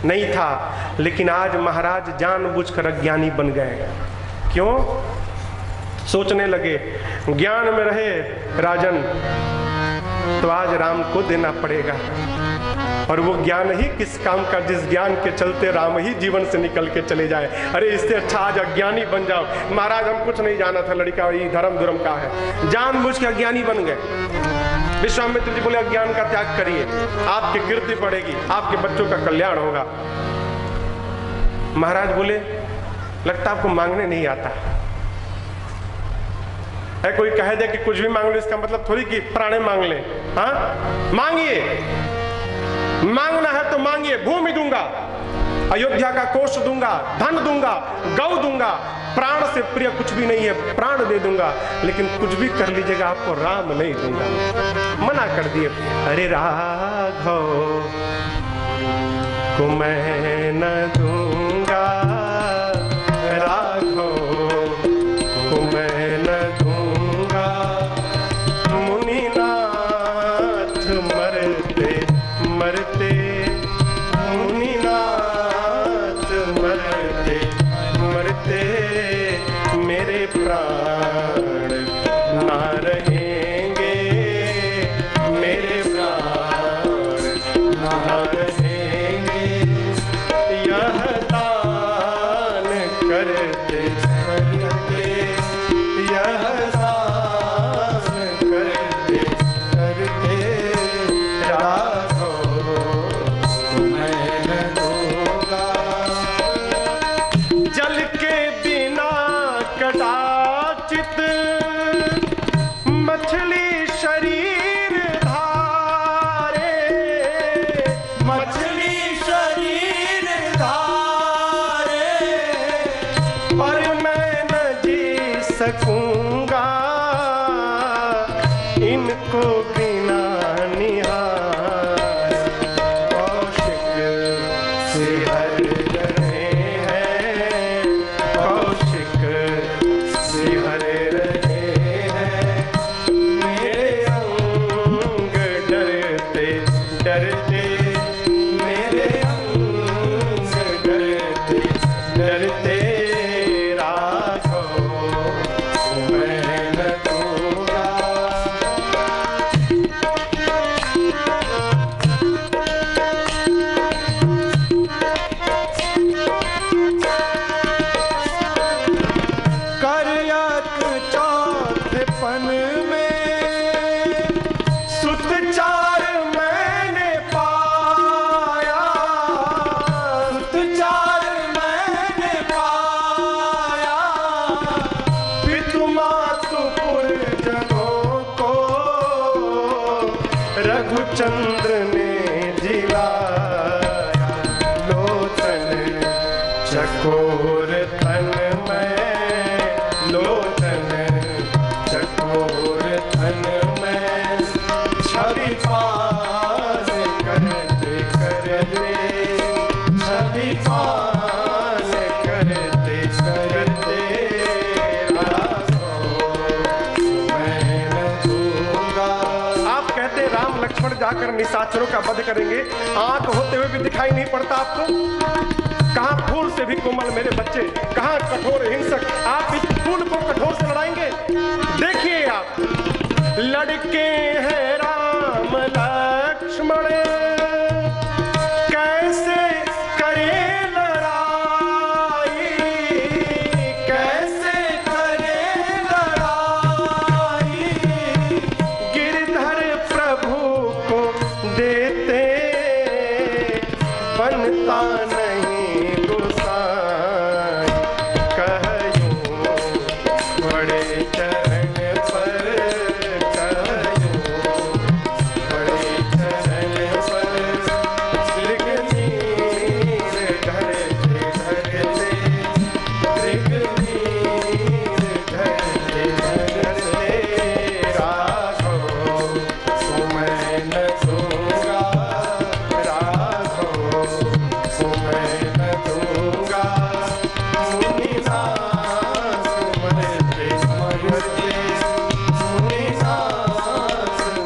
नहीं था, लेकिन आज महाराज जानबूझकर अज्ञानी बन गए। क्यों? सोचने लगे ज्ञान में रहे राजन तो आज राम को देना पड़ेगा, और वो ज्ञान ही किस काम का जिस ज्ञान के चलते राम ही जीवन से निकल के चले जाए। अरे इससे अच्छा आज अज्ञानी बन जाओ। महाराज हम कुछ नहीं जाना था, लड़का ये धर्म धुरम का है, जानबूझ के अज्ञानी बन गए। विश्वामित्र जी बोले अज्ञान का त्याग करिए, आपकी कीर्ति बढ़ेगी, आपके बच्चों का कल्याण होगा। महाराज बोले लगता आपको मांगने नहीं आता है। कोई कह दे कि कुछ भी मांग लो, इसका मतलब थोड़ी कि प्राणे मांग ले। हाँ मांगिए, मांगना है तो मांगिए। भूमि दूंगा, अयोध्या का कोष दूंगा, धन दूंगा, गौ दूंगा, प्राण से प्रिय कुछ भी नहीं है, प्राण दे दूंगा, लेकिन कुछ भी कर लीजिएगा आपको राम नहीं दूंगा। मना कर दिए। अरे राघव को मैं न दूंगा, राघव को मैं न दूंगा, मुनिनाथ मरते मरते, मुनिनाथ मरते मरते मेरे प्राण ना रहेंगे, मेरे प्राण ना रहेंगे। यह दान करते करते, यह दान करते करते राघव मैं न दूंगा। जल के बिना कदाचित मछली शरीर धारे, मछली शरीर धारे, पर मैं न जी सकूंगा इनको बिना निहार। कौशिक से हर रहे हैं, कौशिक से हर रहे हैं, मेरे अंग डरते डरते, मेरे अंग डरते डरते राघव मैं न दूंगा। करयक चौथेपन में सुतचार मैंने पाया, सुतचार मैंने पाया, पितु मातु पुरजनों को रघुचंद्र ने जिलाया। लोचन चकोर तन में, लोचन चकोर तन में, छवि पास करते करते, छवि पास करते करते राघव मैं न दूंगा। आप कहते राम लक्ष्मण जाकर निशाचरों का वध करेंगे, आंख होते हुए भी दिखाई नहीं पड़ता आपको? कहां फूल से भी कोमल मेरे बच्चे, कहां कठोर हिंसक, आप इस फूल को कठोर लड़के हैं राम लक्ष्मण, कैसे करे लड़ाई, कैसे करे लड़ाई, गिरधर प्रभु को देते बनता नहीं गोसाई, कहूँ बड़े चरण पर, कहूँ बड़े चरण पर, मृगनीर धरते धरते, मृगनीर धरते धरते, राघो तुम्हें न दूंगा, राघो तुम्हें न दूंगा, मुनिनाथ मरते मरते, मुनिनाथ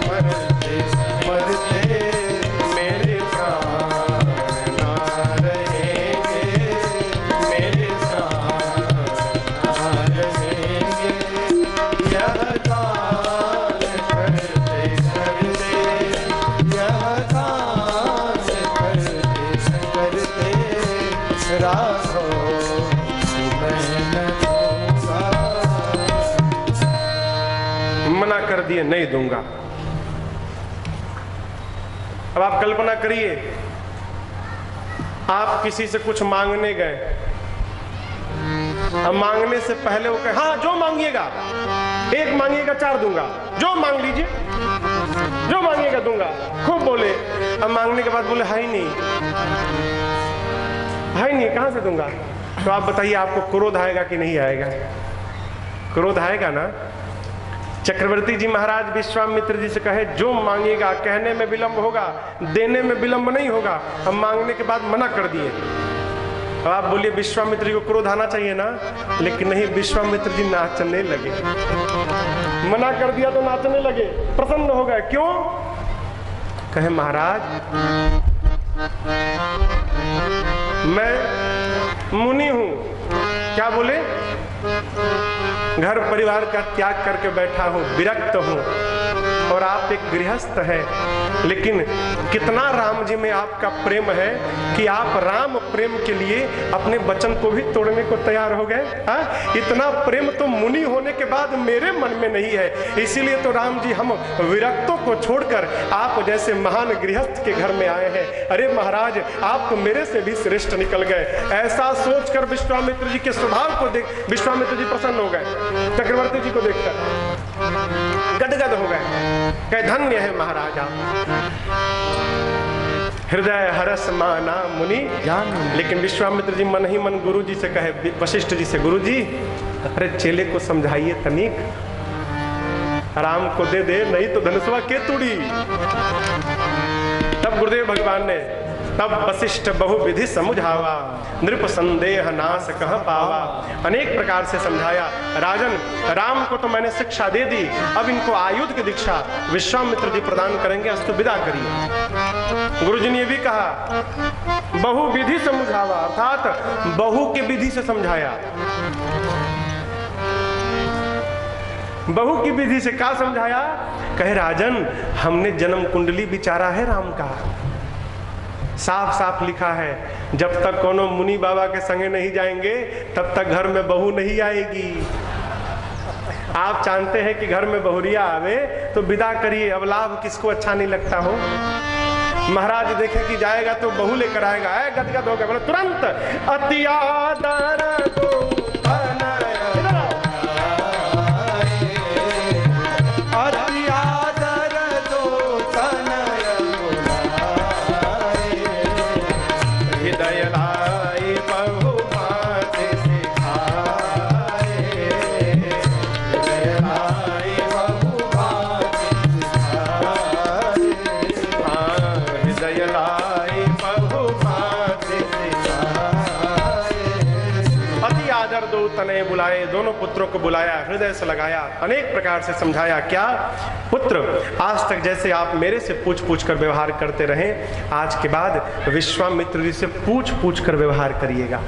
मरते मरते, मेरे प्राण ना रहेंगे, मेरे प्राण ना रहेंगे, यह दान करते करते, यह दान करते करते, राघो तुम्हें न दूंगा। मना कर दिए नहीं दूंगा। अब आप कल्पना करिए, आप किसी से कुछ मांगने गए, अब मांगने से पहले वो कहे हाँ जो मांगिएगा, एक मांगिएगा 4 दूंगा, जो मांग लीजिए, जो मांगिएगा दूंगा, खूब बोले। अब मांगने के बाद बोले है ही नहीं, है ही नहीं, कहां से दूंगा? तो आप बताइए आपको क्रोध आएगा कि नहीं आएगा? क्रोध आएगा ना। चक्रवर्ती जी महाराज विश्वामित्र जी से कहे जो मांगेगा, कहने में विलंब होगा, देने में विलंब नहीं होगा। हम मांगने के बाद मना कर दिए। अब आप बोलिए विश्वामित्र जी को क्रोध आना चाहिए ना, लेकिन नहीं, विश्वामित्र जी नाचने लगे। मना कर दिया तो नाचने लगे, प्रसन्न हो गए। क्यों? कहे महाराज मैं मुनि हूं। क्या बोले? घर परिवार का त्याग करके बैठा हूं, विरक्त हूं, और आप एक गृहस्थ हैं। लेकिन कितना राम जी में आपका प्रेम है कि आप राम प्रेम के लिए अपने वचन को भी तोड़ने को तैयार हो गए। इतना प्रेम तो मुनि होने के बाद मेरे मन में नहीं है। इसीलिए तो राम जी हम विरक्तों को छोड़कर आप जैसे महान गृहस्थ के घर में आए हैं। अरे महाराज आप तो मेरे से भी श्रेष्ठ निकल गए। ऐसा सोचकर विश्वामित्र जी के स्वभाव को देख विश्वामित्र जी प्रसन्न हो गए। चक्रवर्ती जी को देखकर गदगद हो गए, कहे धन्य है महाराज आप, हृदय हरस माना मुनि ज्ञान। लेकिन विश्वामित्र जी मन ही मन गुरु जी से कहे, वशिष्ठ जी से, गुरु जी अरे चेले को समझाइए तनिक, राम को दे दे, नहीं तो धनुषवा के तुड़ी। तब गुरुदेव भगवान ने तब वशिष्ठ बहुविधि समुझावा, नृप संदेह नाश कह पावा। अनेक प्रकार से समझाया। राजन राम को तो मैंने शिक्षा दे दी, अब इनको आयुध की दीक्षा विश्वामित्र जी प्रदान करेंगे, अस्तु विदा करिए। गुरुजी ने भी कहा बहुविधि समझावा, अर्थात बहु के विधि से समझाया। बहु की विधि से क्या समझाया? कहे राजन हमने जन्म कुंडली विचारा है राम का, साफ साफ लिखा है जब तक कोनो मुनि बाबा के संगे नहीं जाएंगे तब तक घर में बहू नहीं आएगी। आप जानते हैं कि घर में बहुरिया आवे तो विदा करिए, अब लाभ किसको अच्छा नहीं लगता हो। महाराज देखे कि जाएगा तो बहू लेकर आएगा, गदगद हो गया, बोले तुरंत अति आदर को तने बुलाए, दोनों पुत्रों को बुलाया, हृदय से लगाया, अनेक प्रकार से समझाया। क्या पुत्र आज तक जैसे आप मेरे से पूछ पूछ कर व्यवहार करते रहे, आज के बाद विश्वामित्र जी से पूछ पूछ कर व्यवहार करिएगा।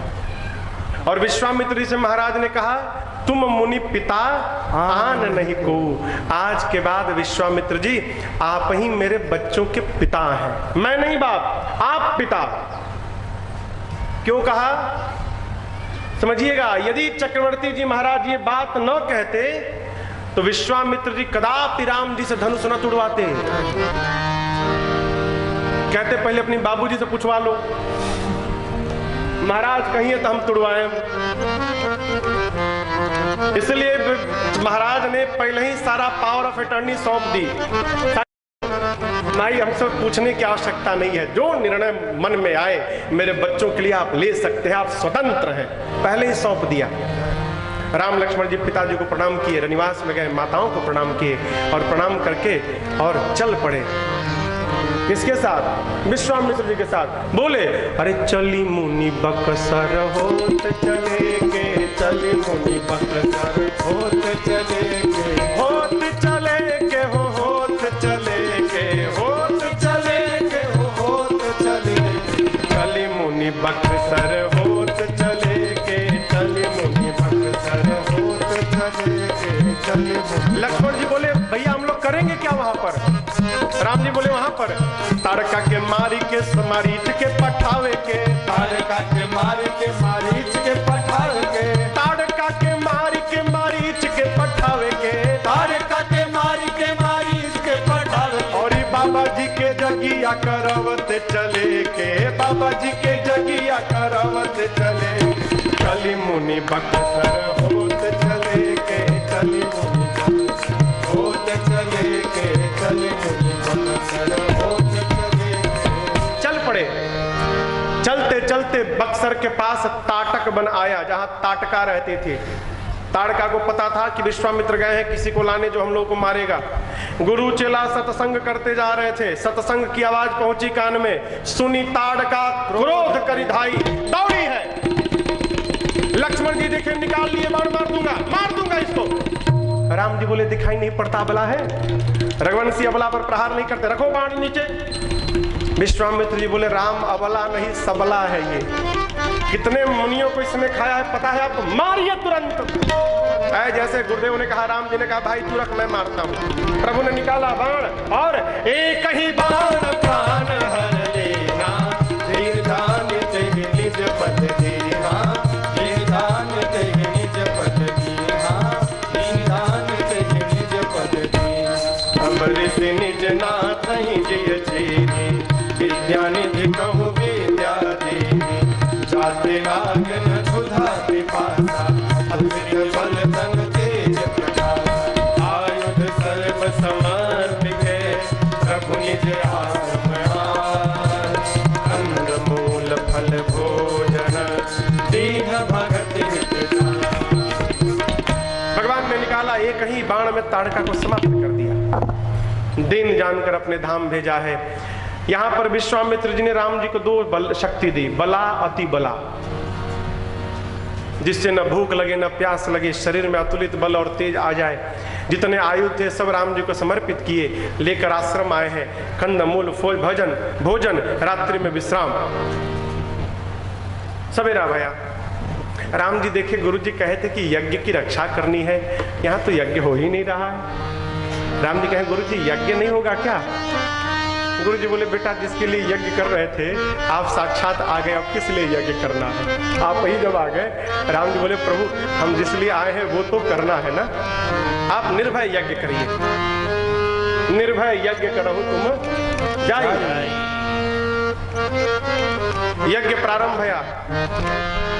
और विश्वामित्र जी से महाराज ने कहा तुम मुनि पिता आन नहीं को। आज के बाद विश्वामित्र जी आप ही मेरे बच्चों के पिता हैं, मैं नहीं बाप, आप पिता। क्यों कहा समझिएगा, यदि चक्रवर्ती जी महाराज ये बात न कहते तो विश्वामित्र जी कदापि राम जी से धनुष न तुड़वाते। कहते पहले अपनी बाबूजी से पूछवा लो, महाराज कहिए तो हम तुड़वाएं। इसलिए महाराज ने पहले ही सारा पावर ऑफ अटॉर्नी सौंप दी। नहीं, हमसे पूछने की आवश्यकता नहीं है, जो निर्णय मन में आए मेरे बच्चों के लिए आप ले सकते हैं, आप स्वतंत्र हैं, पहले ही सौंप दिया। राम लक्ष्मण जी पिताजी को प्रणाम किए, रनिवास में गए, माताओं को प्रणाम किए और प्रणाम करके और चल पड़े। किसके साथ? विश्वामित्र जी के साथ। बोले अरे चली मुनि बक्सर होत चले के, चली मुनि बक्सर होत चले के, होत चले के हो, होत चले के, होत चले के हो, होत चले के, चली मुनि बक्सर होत चले के, चली मुनि बक्सर होत चले के, चली मुनि। लक्ष्मण जी बोले भैया हम लोग करेंगे क्या वहां पर? राम जी बोले वहां पर ताड़का के मारी के मारीच के पठावे के, ताड़का के मारी के मारीच के पठावे के, ताड़का के मारी के मारीच के पठावे के, ताड़का के मारी के मारीच के पठावे। और बाबा जी के जगिया करवत चले के, बाबा जी के जगिया करवत चले, चली मुनि बक्सर होत चले के, चली मुनि होत चले के, चली मुनि बक्सर होत चले के। चल पड़े। चलते चलते बक्सर के पास ताटक बन आया, जहां ताटका रहते थे। ताड़का को पता था कि विश्वामित्र गए हैं किसी को लाने जो हम लोगों को मारेगा। गुरु चेला सत्संग करते जा रहे थे, सत्संग की आवाज पहुंची कान में, सुनी ताड़का क्रोध करी धाई, दौड़ी है। लक्ष्मण जी देखे निकाल लिए बाण, मार दूंगा इसको। राम जी बोले दिखाई नहीं पड़ता अबला है, रघुवंशी अबला पर प्रहार नहीं करते, रखो बाण नीचे। विश्वामित्र जी बोले राम अबला नहीं सबला है ये, कितने मुनियों को इसने खाया है पता है आपको, मारिए तुरंत। जैसे गुरुदेव ने कहा, राम जी ने कहा भाई तू रख मैं मारता हूं। प्रभु ने निकाला बाण और एक ही बाण प्राण हर लेना, दीर्घान तेहि निज पद दीहा, दीर्घान तेहि निज पद दीहा, दीर्घान तेहि निज पद दीहा। अमृत निज नाथ ही जिय चेरी, विद्यानिधि कहु विद्या देवी, जाते लागन सुधा पिपासा, अमृत बल तन तेज प्रकाश, आयुध सर्व समर्पित प्रभु निज आत्महार, कंद मूल फल भोजन दीन भगत हितैषी। भगवान ने निकाला, एक ही बाण में ताड़का को समाप्त कर दिया। दिन जानकर अपने धाम भेजा है। यहां पर विश्वामित्र जी ने राम जी को दो बल शक्ति दी, बला अति बला, जिससे न भूख लगे न प्यास लगे, शरीर में अतुलित बल और तेज आ जाए। जितने आयु थे सब राम जी को समर्पित किए, लेकर आश्रम आए हैं। कंद मूल फल भोजन, रात्रि में विश्राम। सवेरा भया, राम जी देखे गुरु जी कहे थे कि यज्ञ की रक्षा करनी है, यहाँ तो यज्ञ हो ही नहीं रहा है। राम जी कहे गुरु जी यज्ञ नहीं होगा क्या? गुरु जी बोले बेटा जिसके लिए यज्ञ कर रहे थे आप साक्षात आ गए, अब किस लिए यज्ञ करना है? आप ही जब आ गए। राम जी बोले प्रभु हम जिस लिए आए हैं वो तो करना है ना, आप निर्भय यज्ञ करिए, निर्भय यज्ञ करो तुम जाइए। यज्ञ प्रारंभ भया।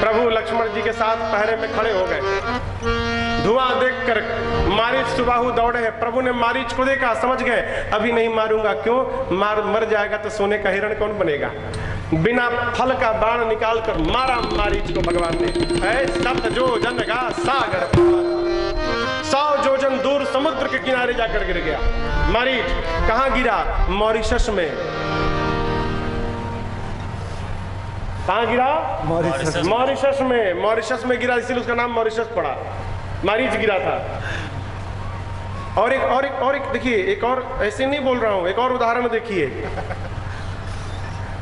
प्रभु लक्ष्मण जी के साथ पहरे में खड़े हो गए। धुआं देखकर मारीच सुबाहु दौड़े हैं। प्रभु ने मारीच को देखा, समझ गए अभी नहीं मारूंगा, क्यों? मर जाएगा तो सोने का हिरण कौन बनेगा। बिना फल का बाण निकालकर मारा मारीच को भगवान ने। सप्त जोजन का सागर, 100 जोजन दूर समुद्र के किनारे जाकर गिर गया। मारीच कहाँ गिरा? मॉरिशस में। कहाँ गिरा? मॉरिशस में। मॉरिशस में गिरा, इसलिए उसका नाम मॉरिशस पड़ा। मारीच गिरा था। और एक देखिए, एक और ऐसे नहीं बोल रहा हूं, एक और उदाहरण देखिए।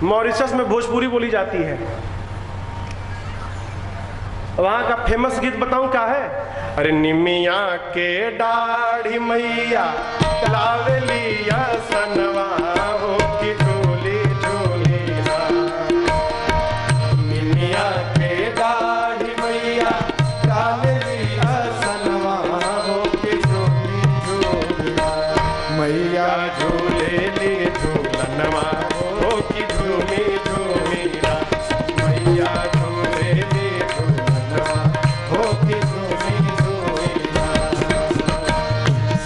मॉरिशस में भोजपुरी बोली जाती है। वहां का फेमस गीत बताऊं क्या है? अरे निमिया के दाढ़ी मैया लावलिया सनवा हो की झूली झूली ना। निमिया के दाढ़ी मैया लावलिया सनवा हो की झूली झूली ना। मैया झूले ले झूलनवा हो की झूली झूली ना। मैया झूले ले झूलनवा हो की झूली झूली ना।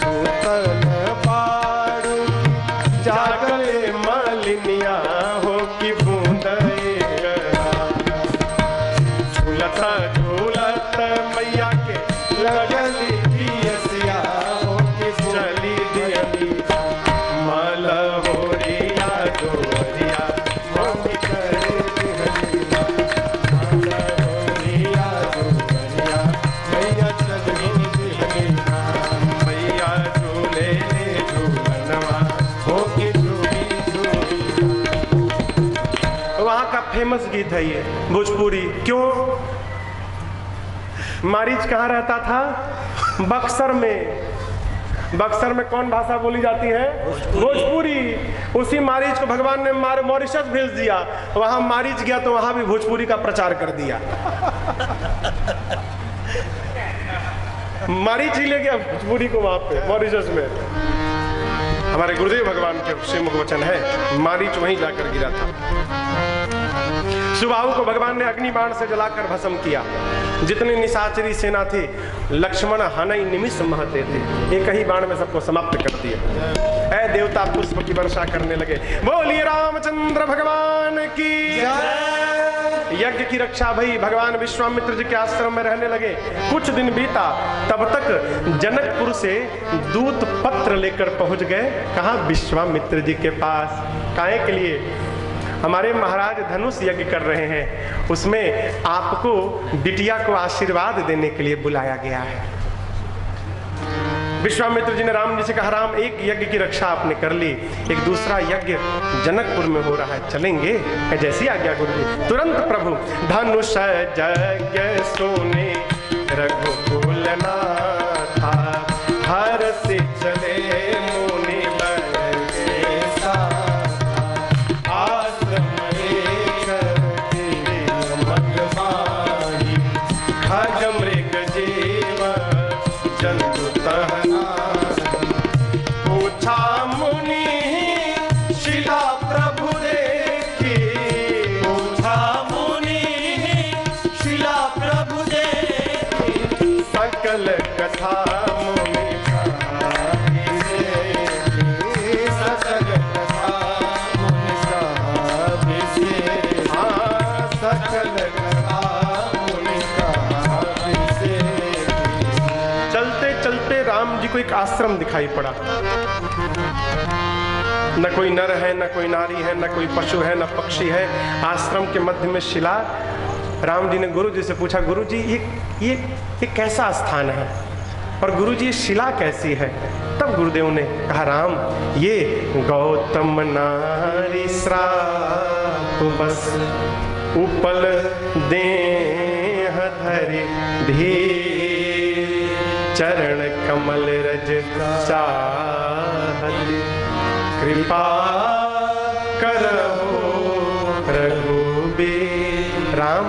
सूतन पाड़ू जागले मालिनिया हो की बूंद झूलता झूलत मैया के लगली पियसिया हो की चली दियली माल हो रिया जोरिया हो की करे दिहली माल हो रिया जोरिया मैया चलनी दिहली ना। मैया झूले ले झूलनवा हो की झूली झूली। वहां का फेमस गीत है ये भोजपुरी। क्यों? मारीच कहाँ रहता था? बक्सर में। बक्सर में कौन भाषा बोली जाती है? भोजपुरी। उसी मारीच को भगवान ने मॉरिशस भेज दिया। वहां मारीच गया तो वहां भी भोजपुरी का प्रचार कर दिया। मारीच ही ले गया भोजपुरी को वहां पे मॉरिशस में। हमारे गुरुदेव भगवान के श्रीमुख वचन है, मारीच वहीं जाकर गिरा था। सुबाहु को भगवान ने अग्नि बाण से जलाकर भस्म किया। जितनी निशाचरी सेना थी, लक्ष्मण हनई निमिष महते थे, एक ही बाण में सबको समाप्त कर दिया। ऐ देवता पुष्प की वर्षा करने लगे। बोलिए रामचंद्र भगवान की जय। यज्ञ की रक्षा भई। भगवान विश्वामित्र जी के आश्रम में रहने लगे। कुछ दिन बीता, तब तक जनकपुर से दूत पत्र लेकर पहुंच गए। कहाँ? विश्वामित्र जी के पास। काहे के लिए? हमारे महाराज धनुष यज्ञ कर रहे हैं, उसमें आपको बिटिया को आशीर्वाद देने के लिए बुलाया गया है। विश्वामित्र जी ने राम जी से कहा, राम एक यज्ञ की रक्षा आपने कर ली, एक दूसरा यज्ञ जनकपुर में हो रहा है, चलेंगे? जैसी आज्ञा गुरु जी। तुरंत प्रभु धनुष यज्ञ सुने रघुकुल नाथा, हर से चले मुनि लगे साथा। आश्रम एक मगवाही, खग मृग जीव जंतु पूछा मुनि शिला प्रभु देखी। पूछा मुनि शिला प्रभु देखी। सकल कथा मुनि सकल कथा मुनि साधि से। हाँ, सकल कथा मुनि साधि से। चलते चलते राम जी को एक आश्रम दिखाई पड़ा। न कोई नर है, न कोई नारी है, न कोई पशु है, न पक्षी है। आश्रम के मध्य में शिला। राम जी ने गुरु जी से पूछा, गुरु जी ये कैसा स्थान है और गुरु जी ये शिला कैसी है? तब गुरुदेव ने कहा, राम ये गौतम नारी श्राप बस उपल देह धरि धीर, चरण कमल रज चाहत, कृपा करहो रघुबीर। राम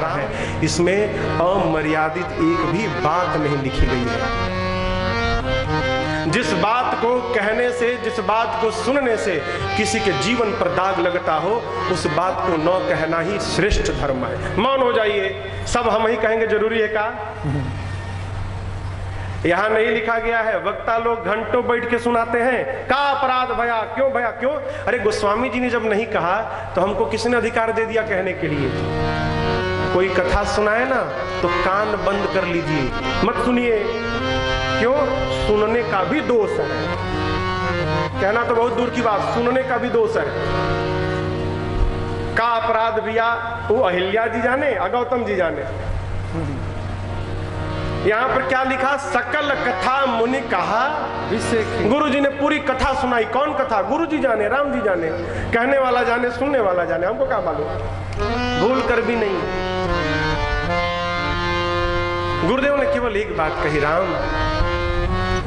है, इसमें अमर्यादित एक भी बात नहीं लिखी गई है। जिस बात को कहने से, जिस बात को सुनने से किसी के जीवन पर दाग लगता हो, उस बात को न कहना ही श्रेष्ठ धर्म है। मौन हो जाइए, सब हम ही कहेंगे, जरूरी है का? यहाँ नहीं लिखा गया है। वक्ता लोग घंटों बैठ के सुनाते हैं, का अपराध भया, क्यों भया, क्यों? अरे गोस्वामी जी ने जब नहीं कहा तो हमको किसने अधिकार दे दिया कहने के लिए? कोई कथा सुनाए ना तो कान बंद कर लीजिए, मत सुनिए। क्यों? सुनने का भी दोष है। कहना तो बहुत दूर की बात, सुनने का भी दोष है। का अपराध भैया वो अहिल्या जी जाने, गौतम जी जाने। यहाँ पर क्या लिखा? सकल कथा मुनि कहा। गुरु जी ने पूरी कथा सुनाई। कौन कथा? गुरु जी जाने, राम जी जाने। कहने वाला जाने, सुनने वाला जाने, हमको क्या मालूम? भूल कर भी नहीं। गुरुदेव ने केवल एक बात कही, राम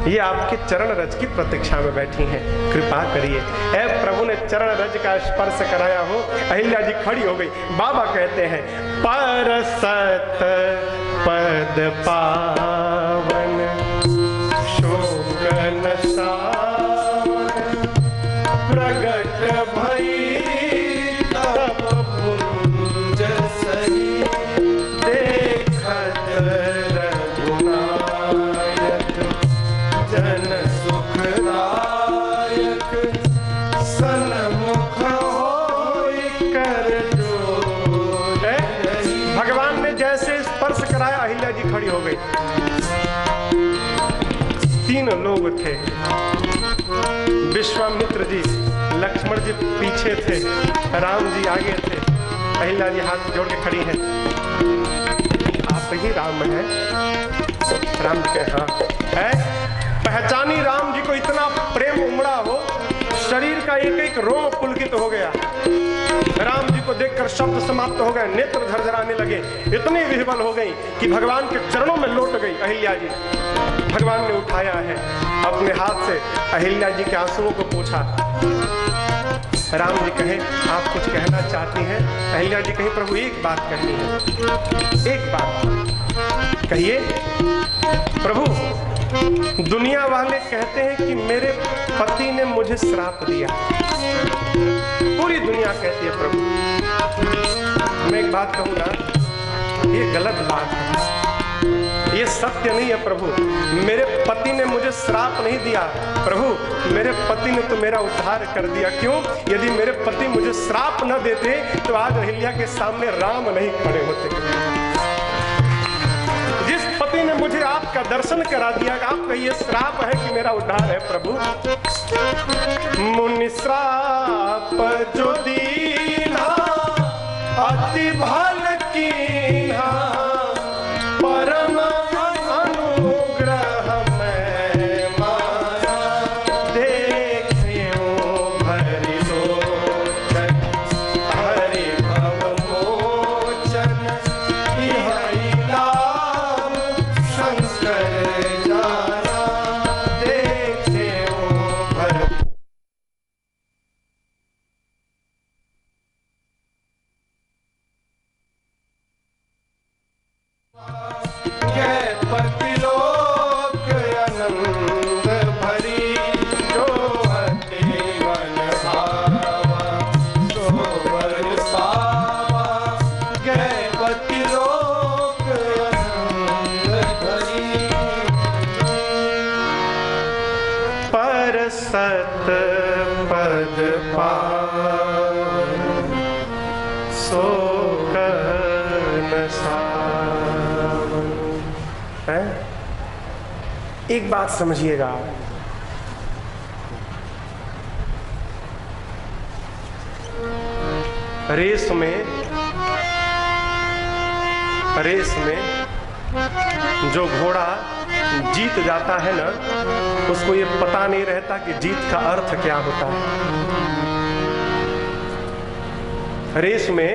ये आपके चरण रज की प्रतीक्षा में बैठी हैं, कृपा करिए। ऐ प्रभु ने चरण रज का स्पर्श कराया हो, अहिल्या जी खड़ी हो गई। बाबा कहते हैं परसत पद पावन शोक नसावन प्रगट भई तब पुंज सही देखत रघुनायक जन सुखदायक सन्मुख होई कर जोर। भगवान ने जैसे स्पर्श कराया, अहिल्या जी खड़ी हो गई। 3 लोग थे, विश्वामित्र जी, लक्ष्मण जी पीछे थे, राम जी आगे थे। अहिल्या जी हाथ जोड़ के खड़ी हैं, आप ही राम हैं? राम जी कहे हाँ है। पहचानी राम जी को, इतना प्रेम उमड़ा हो, शरीर का एक एक रोम पुलकित हो गया। राम जी को देखकर शब्द समाप्त हो गए, नेत्र झरझराने लगे, इतनी विह्वल हो गई कि भगवान के चरणों में लौट गई अहिल्या जी। भगवान ने उठाया है अपने हाथ से, अहिल्या जी के आंसुओं को पोंछा। राम जी कहे आप कुछ कहना चाहती हैं? अहिल्या जी कहे प्रभु एक बात कहनी है, एक बात कहिए। प्रभु दुनिया वाले कहते हैं कि मेरे पति ने मुझे श्राप दिया, पूरी दुनिया कहती है प्रभु। मैं एक बात कहूँ ना, ये गलत बात है, ये सत्य नहीं है प्रभु। मेरे पति ने मुझे श्राप नहीं दिया प्रभु, मेरे पति ने तो मेरा उद्धार कर दिया। क्यों? यदि मेरे पति मुझे श्राप न देते तो आज अहिल्या के सामने राम नहीं खड़े होते। जिस पति ने मुझे आपका दर्शन करा दिया, आपका ये श्राप है कि मेरा उद्धार है प्रभु। मुनि श्राप जो दीना अति भल कीन्हा परम अनुग्रह मैं माना देखियो भरि लोचन हरि भव मोचन इहै लाभ शंकर जाना देखियो भरि। जय पतिलोक आनंद भरी जो हते मन भावा सो वर पावा। जय पतिलोक आनंद भरी परसत पद पावन शोक नसावन। हैं? एक बात समझिएगा, रेस में जो घोड़ा जीत जाता है ना, उसको ये पता नहीं रहता कि जीत का अर्थ क्या होता है। रेस में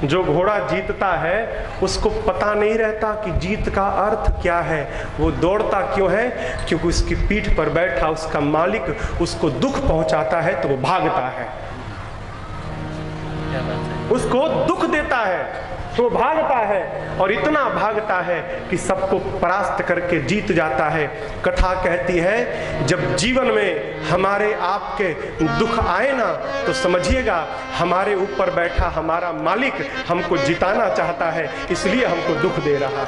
जो घोड़ा जीतता है उसको पता नहीं रहता कि जीत का अर्थ क्या है। वो दौड़ता क्यों है? क्योंकि उसकी पीठ पर बैठा उसका मालिक उसको दुख पहुंचाता है तो वो भागता है, उसको दुख देता है तो भागता है, और इतना भागता है कि सबको परास्त करके जीत जाता है। कथा कहती है जब जीवन में हमारे आपके दुख आए ना, तो समझिएगा हमारे ऊपर बैठा हमारा मालिक हमको जिताना चाहता है, इसलिए हमको दुख दे रहा है।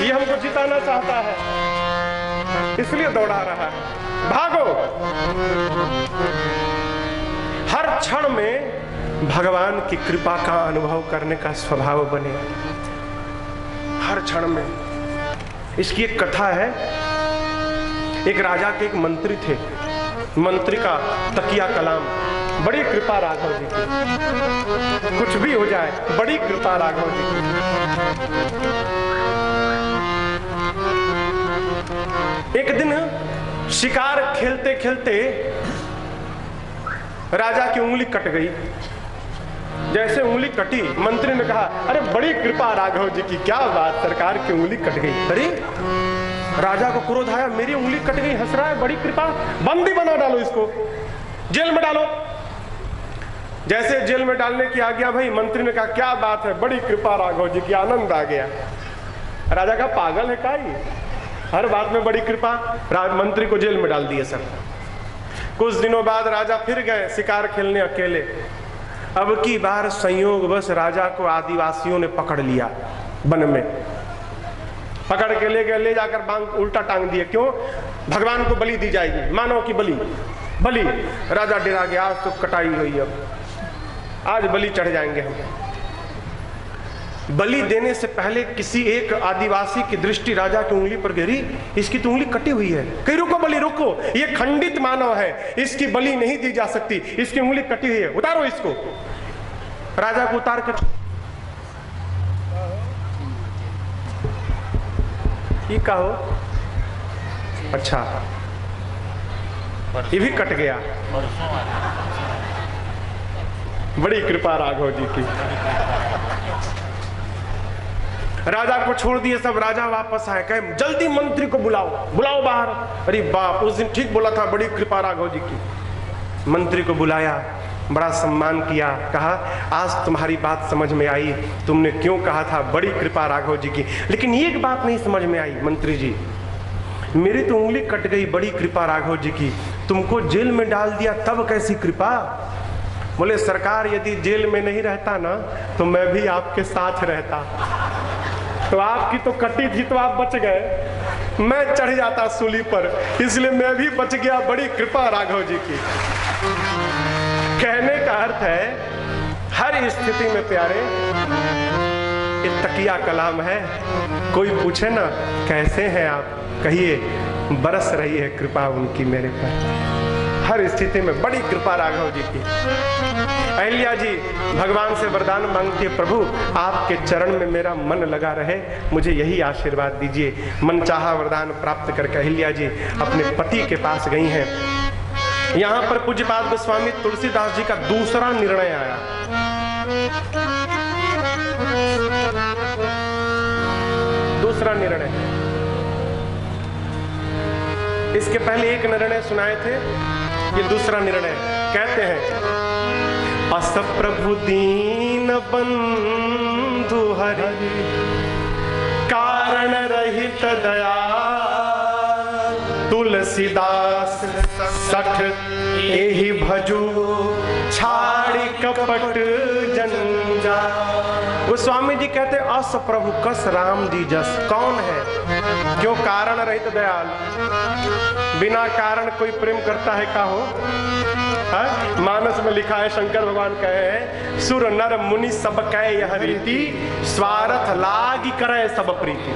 ये हमको जिताना चाहता है, इसलिए दौड़ा रहा है। भागो। हर क्षण में भगवान की कृपा का अनुभव करने का स्वभाव बने, हर क्षण में। इसकी एक कथा है। एक राजा के एक मंत्री थे, मंत्री का तकिया कलाम, बड़ी कृपा राघव जी की, कुछ भी हो जाए बड़ी कृपा राघव जी की। एक दिन शिकार खेलते खेलते राजा की उंगली कट गई। जैसे उंगली कटी, मंत्री ने कहा अरे बड़ी कृपा राघव जी की, क्या बात सरकार की उंगली कट गई। अरे राजा को क्रोध आया, मेरी उंगली कट गई, हंस रहा है, बड़ी कृपा, बंदी बना डालो इसको, जेल में डालो। जैसे जेल में डालने की आज्ञा भाई, मंत्री ने कहा क्या बात है, बड़ी कृपा राघव जी की, आनंद आ गया। राजा का पागल है का ही, हर बात में बड़ी कृपा। मंत्री को जेल में डाल दिए सब। कुछ दिनों बाद राजा फिर गए शिकार खेलने अकेले। अब की बार संयोग बस राजा को आदिवासियों ने पकड़ लिया, वन में पकड़ के ले गए, ले जाकर बांग उल्टा टांग दिए। क्यों? भगवान को बलि दी जाएगी, मानव की बलि। बलि राजा डरा गया, आज तो कटाई हुई, अब आज बलि चढ़ जाएंगे हम। बलि देने से पहले किसी एक आदिवासी की दृष्टि राजा की उंगली पर गिरी, इसकी तो उंगली कटी हुई है। कहीं रुको बलि रुको, ये खंडित मानव है, इसकी बलि नहीं दी जा सकती, इसकी उंगली कटी हुई है, उतारो इसको। राजा को उतार कर ठीक कहो, अच्छा ये भी कट गया, बड़ी कृपा राघव जी की। राजा को छोड़ दिए सब, राजा वापस आए, कहे जल्दी मंत्री को बुलाओ, बुलाओ बाहर। अरे बाप, उस दिन ठीक बोला था, बड़ी कृपा राघव जी की। मंत्री को बुलाया, बड़ा सम्मान किया, कहा आज तुम्हारी बात समझ में आई, तुमने क्यों कहा था बड़ी कृपा राघव जी की, लेकिन एक बात नहीं समझ में आई मंत्री जी, मेरी तो उंगली कट गई, बड़ी कृपा राघव जी की, तुमको जेल में डाल दिया तब कैसी कृपा? बोले सरकार यदि जेल में नहीं रहता ना तो मैं भी आपके साथ रहता, तो आपकी तो कटी थी तो आप बच गए, मैं चढ़ जाता सूली पर, इसलिए मैं भी बच गया, बड़ी कृपा राघव जी की। कहने का अर्थ है हर स्थिति में प्यारे ये तकिया कलाम है। कोई पूछे ना कैसे हैं आप, कहिए बरस रही है कृपा उनकी मेरे पर, हर स्थिति में बड़ी कृपा राघव जी की। अहिल्या जी भगवान से वरदान मांगती है, प्रभु आपके चरण में मेरा मन लगा रहे, मुझे यही आशीर्वाद दीजिए। मनचाहा वरदान प्राप्त करके अहिल्या जी अपने पति के पास गई हैं। यहाँ पर पूज्यपाद गोस्वामी तुलसीदास जी का दूसरा निर्णय आया। दूसरा निर्णय, इसके पहले एक निर्णय सुनाए थे, ये दूसरा निर्णय। कहते हैं अस प्रभु दीन बंधु हरि, कारण रहित दया, तुलसीदास सठ एहि भजू, छाड़ी कपट जंजा। गोस्वामी जी कहते अस प्रभु कस राम जी जस, कौन है? क्यों? कारण रहित दयाल, बिना कारण कोई प्रेम करता है का हो? मानस में लिखा है, शंकर भगवान कहे हैं, सुर नर मुनि सब कहे यह रीति, स्वार्थ लागी करे सब प्रीति।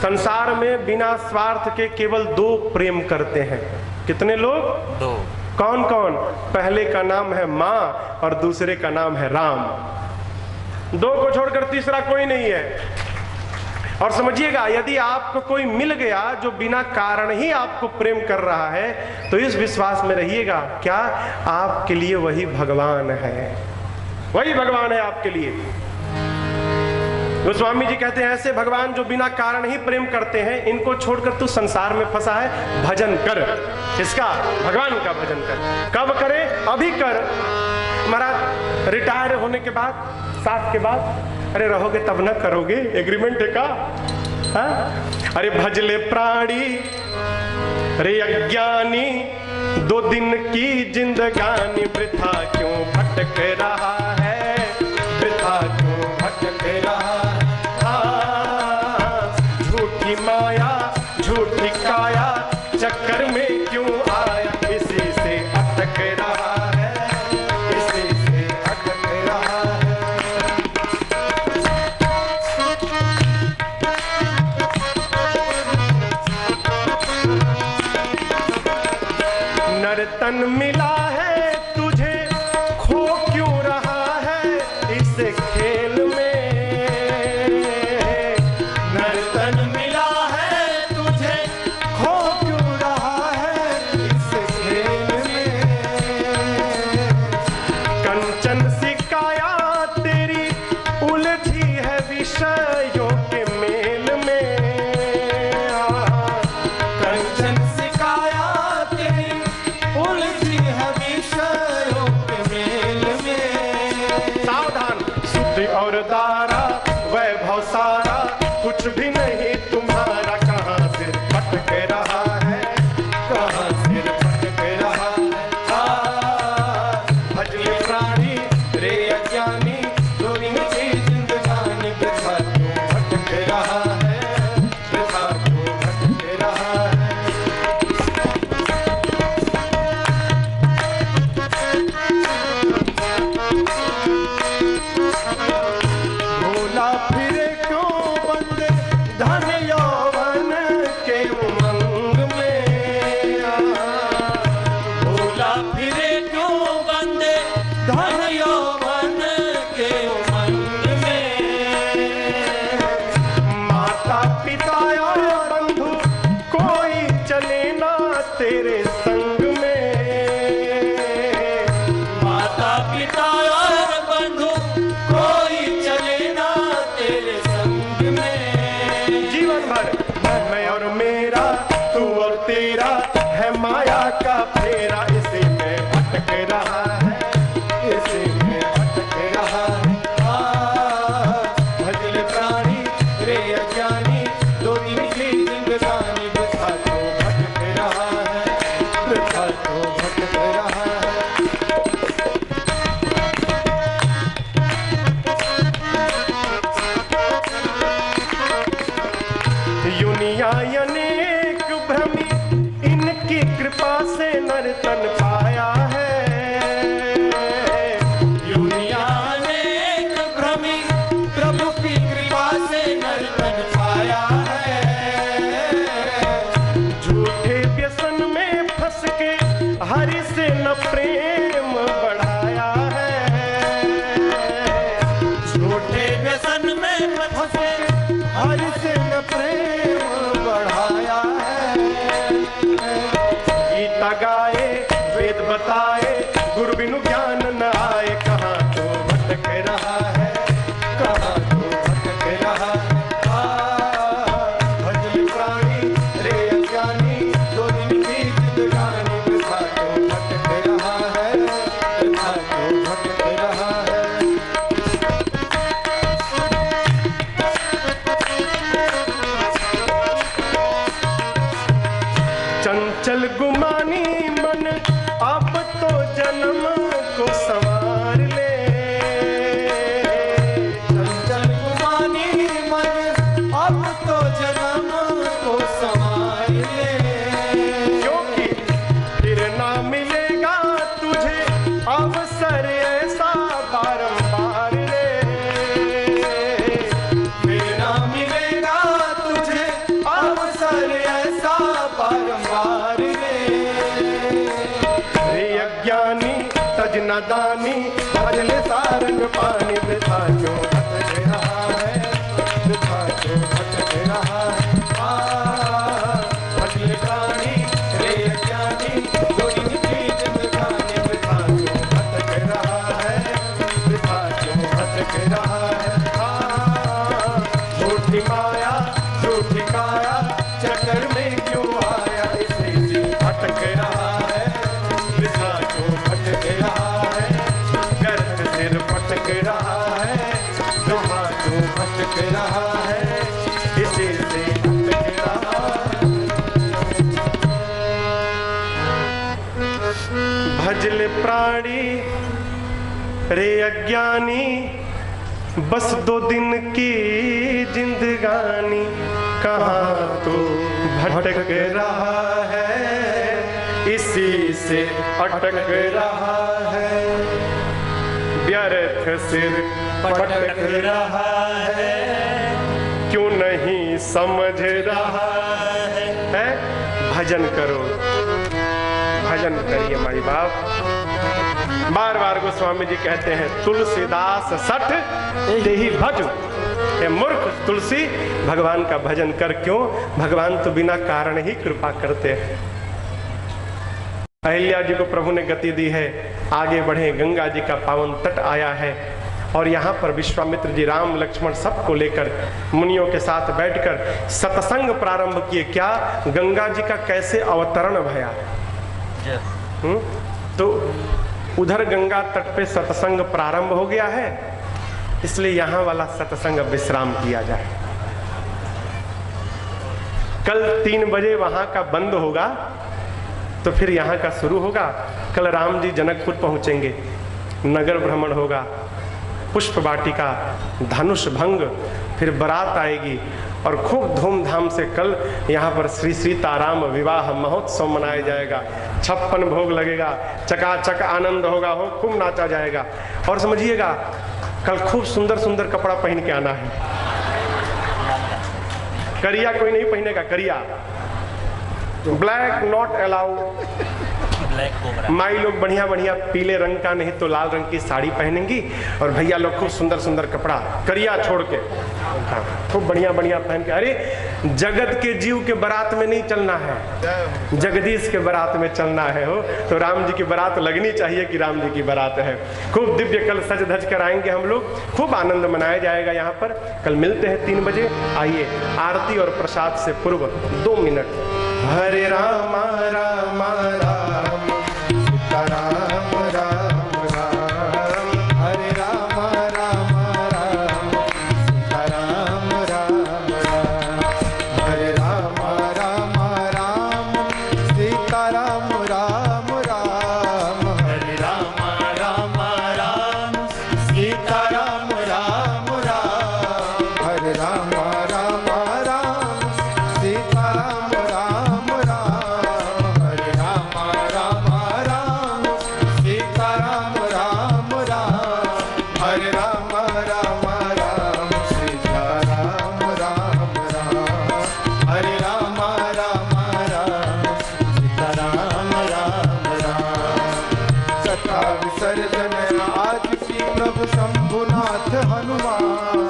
संसार में बिना स्वार्थ के केवल दो प्रेम करते हैं। कितने लोग? दो। कौन कौन? पहले का नाम है माँ और दूसरे का नाम है राम। दो को छोड़कर तीसरा कोई नहीं है। और समझिएगा, यदि आपको कोई मिल गया जो बिना कारण ही आपको प्रेम कर रहा है, तो इस विश्वास में रहिएगा, क्या आपके लिए वही भगवान है, वही भगवान है आपके लिए। गोस्वामी जी कहते हैं ऐसे भगवान जो बिना कारण ही प्रेम करते हैं, इनको छोड़कर तू संसार में फंसा है, भजन कर। इसका भगवान का भजन कर। कब करे? अभी कर। महाराज रिटायर होने के बाद, 60 के बाद, अरे रहोगे तब ना करोगे, एग्रीमेंट है का? अरे भजले प्राणी रे अज्ञानी, 2 दिन की जिंदगानी, वृथा क्यों भटक रहा है, वृथा क्यों भटक रहा है, झूठी माया झूठी काया चक्कर में क्यों आया, इसी से अटक रहा है, इसी से अटक रहा है। नर्तन मिला है तुझे, खो क्यों रहा है इस खेल में, नर्तन मिला है तुझे, खो क्यों रहा है इस खेल में, कंचन सिक्का विषयों के मेल में। कंचन सिकाया तेरी उलझी है विषयों के मेल में। सावधान, शुद्धि और दारा वैभव सारा कुछ भी नहीं तुम्हारा, कहाँ सिर भटक रहा है, कहाँ सिर भटक रहा है। भजले प्राणी रे अज्ञानी दोरी में जिंदगानी वृथा क्यों भटक रहा है, वृथा क्यों भटक रहा है। भोला फिरे क्यों बंदे धन यौवन के उमंग में। भोला फिरे क्यों बंदे धन यौवन के उमंग में। माता पिता और बंधु कोई चले ना तेरे संग में। माता पिता और बंधु कोई चले ना तेरे संग में। जीवन भर मैं और मेरा, तू और तेरा है माया का फेरा, इसी में भटक रहा है, इसी में भटक रहा है। भजले प्राणी रे अज्ञानी दो दिन की जिंदगानी वृथा क्यों भटक रहा है, वृथा क्यों भटक रहा है। युनिया अनेक भ्रमी, इनकी कृपा से नर तन पाया है। दुनिया अनेक भ्रमी, प्रभु की कृपा से नर तन पाया है। झूठे व्यसन में फंस के हरि से न प्रेम बढ़ाया है। झूठे व्यसन में फंसे हरि से न प्रेम बढ़ाया है। गीता गाए वेद बताए, गुरु बिनु ज्ञान न आए, कहाँ तो भटक रहा है, कहाँ तो भटक रहा है। भजले प्राणी रे अज्ञानी दो दिन की जिंदगानी वृथा क्यों भटक रहा है, वृथा क्यों भटक रहा है। चंचल गुमानी मन अब तो जन्म को संवार ले। चंचल गुमानी मन अब तो जन्म को संवार ले। क्योंकि फिर ना मिलेगा तुझे अवसर ऐसा बारंबार ले। फिर ना मिलेगा तुझे अवसर ऐसा बारंबार ले। रे अज्ञानी तज नादानी, भजले सारंग पानी, वृथा क्यों भटक रहा है, वृथा क्यों भटक रहा है। भजले प्राणी रे अज्ञानी दो दिन की जिंदगानी वृथा क्यों भटक रहा है, वृथा क्यों भटक रहा है। झूठी माया झूठी काया चक्कर में क्यों आया, इसे जी भटक रहा है, वृथा क्यों भटक रहा है। गर्भ सिर भटक रहा है, कहाँ क्यों भटक रहा है, इसी से भटक रहा है। भजले प्राणी रे अज्ञानी, बस 2 दिन की जिंदगानी, कहाँ तो भटक रहा है, इसी से अटक रहा है। व्यर्थ सिर भटक रहा है, क्यों नहीं समझ रहा है। भजन करो, भजन करिए माई बाप। बार बार गोस्वामी जी कहते हैं, तुलसीदास सठ तेहि भज। हे मूर्ख तुलसी, भगवान का भजन कर। क्यों? भगवान तो बिना कारण ही कृपा करते हैं। अहिल्या जी को प्रभु ने गति दी है, आगे बढ़े, गंगा जी का पावन तट आया है। और यहाँ पर विश्वामित्र जी राम लक्ष्मण सबको लेकर मुनियों के साथ बैठकर सत्संग प्रारंभ किए। क्या गंगा जी का कैसे अवतरण भया। तो उधर गंगा तट पे सत्संग प्रारंभ हो गया है, इसलिए यहाँ वाला सत्संग विश्राम किया जाए। कल 3 बजे वहां का बंद होगा, तो फिर यहाँ का शुरू होगा। कल राम जी जनकपुर पहुंचेंगे, नगर भ्रमण होगा, पुष्प वाटिका, धनुष भंग, फिर बारात आएगी और खूब धूमधाम से कल यहाँ पर श्री सीताराम विवाह महोत्सव मनाया जाएगा। 56 भोग लगेगा, चकाचक आनंद होगा, हो खूब नाचा जाएगा। और समझिएगा कल खूब सुंदर सुंदर कपड़ा पहन के आना है। करिया कोई नहीं पहनेगा, करिया, ब्लैक नॉट अलाउड। माई लोग बढ़िया बढ़िया पीले रंग का नहीं तो लाल रंग की साड़ी पहनेंगी और भैया लोग खूब सुंदर सुंदर कपड़ा, करिया छोड़ के, हाँ, खूब बढ़िया बढ़िया पहन के। अरे जगत के जीव के बारात में नहीं चलना है, जगदीश के बारात में चलना है। हो तो राम जी की बारात लगनी चाहिए कि राम जी की बारात है। खूब दिव्य कल सज धज कर आएंगे हम लोग, खूब आनंद मनाया जाएगा यहाँ पर। कल मिलते हैं 3 बजे। आइए आरती और प्रसाद से पूर्व 2 मिनट। हरे राम राम राम सीता राम राम राम, हरे राम राम राम सीता राम राम राम, हरे राम राम राम सीता राम राम राम, हरे राम राम राम सीता राम राम राम, हरे राम राम राम सीता राम राम राम, हरे राम राम राम सीता राम राम राम, हरे राम राम राम सीता राम राम राम, हरे राम राम राम सीता राम राम राम। सत्ता विसर्जन आज की प्रभु शंभुनाथ हनुमान,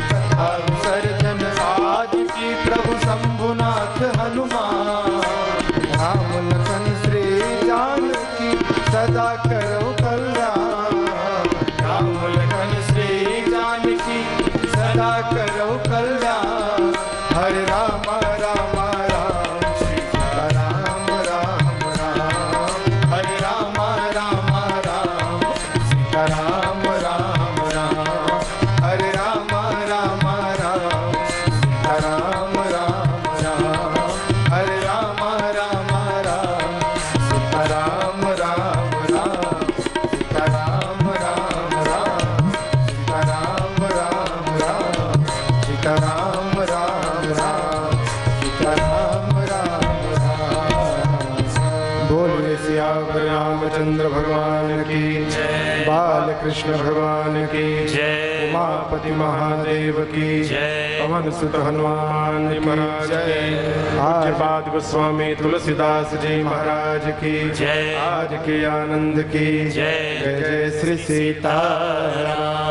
सत्ता विसर्जन आज की प्रभु शंभुनाथ हनुमान, राम लखन श्री जानकी सदा करो कल्याण, राम लखन श्री जानकी सदा करो कल्याण, हरे राम राम राम सीता राम राम राम, हरे राम राम राम सीता राम राम राम, हरे राम राम राम सीता राम राम राम, हरे राम राम राम सीता राम राम राम, सीता राम राम राम सीता राम राम राम, सीता राम राम राम सीता राम राम राम। बोलिए सियावर रामचंद्र भगवान की जय, बाल कृष्ण भगवान की जय, उमापति महादेव की जय, पवन सुत हनुमान महाराज की, आज बाद गोस्वामी तुलसीदास जी महाराज की जय, आज के आनंद की जय, जय जय श्री सीताराम।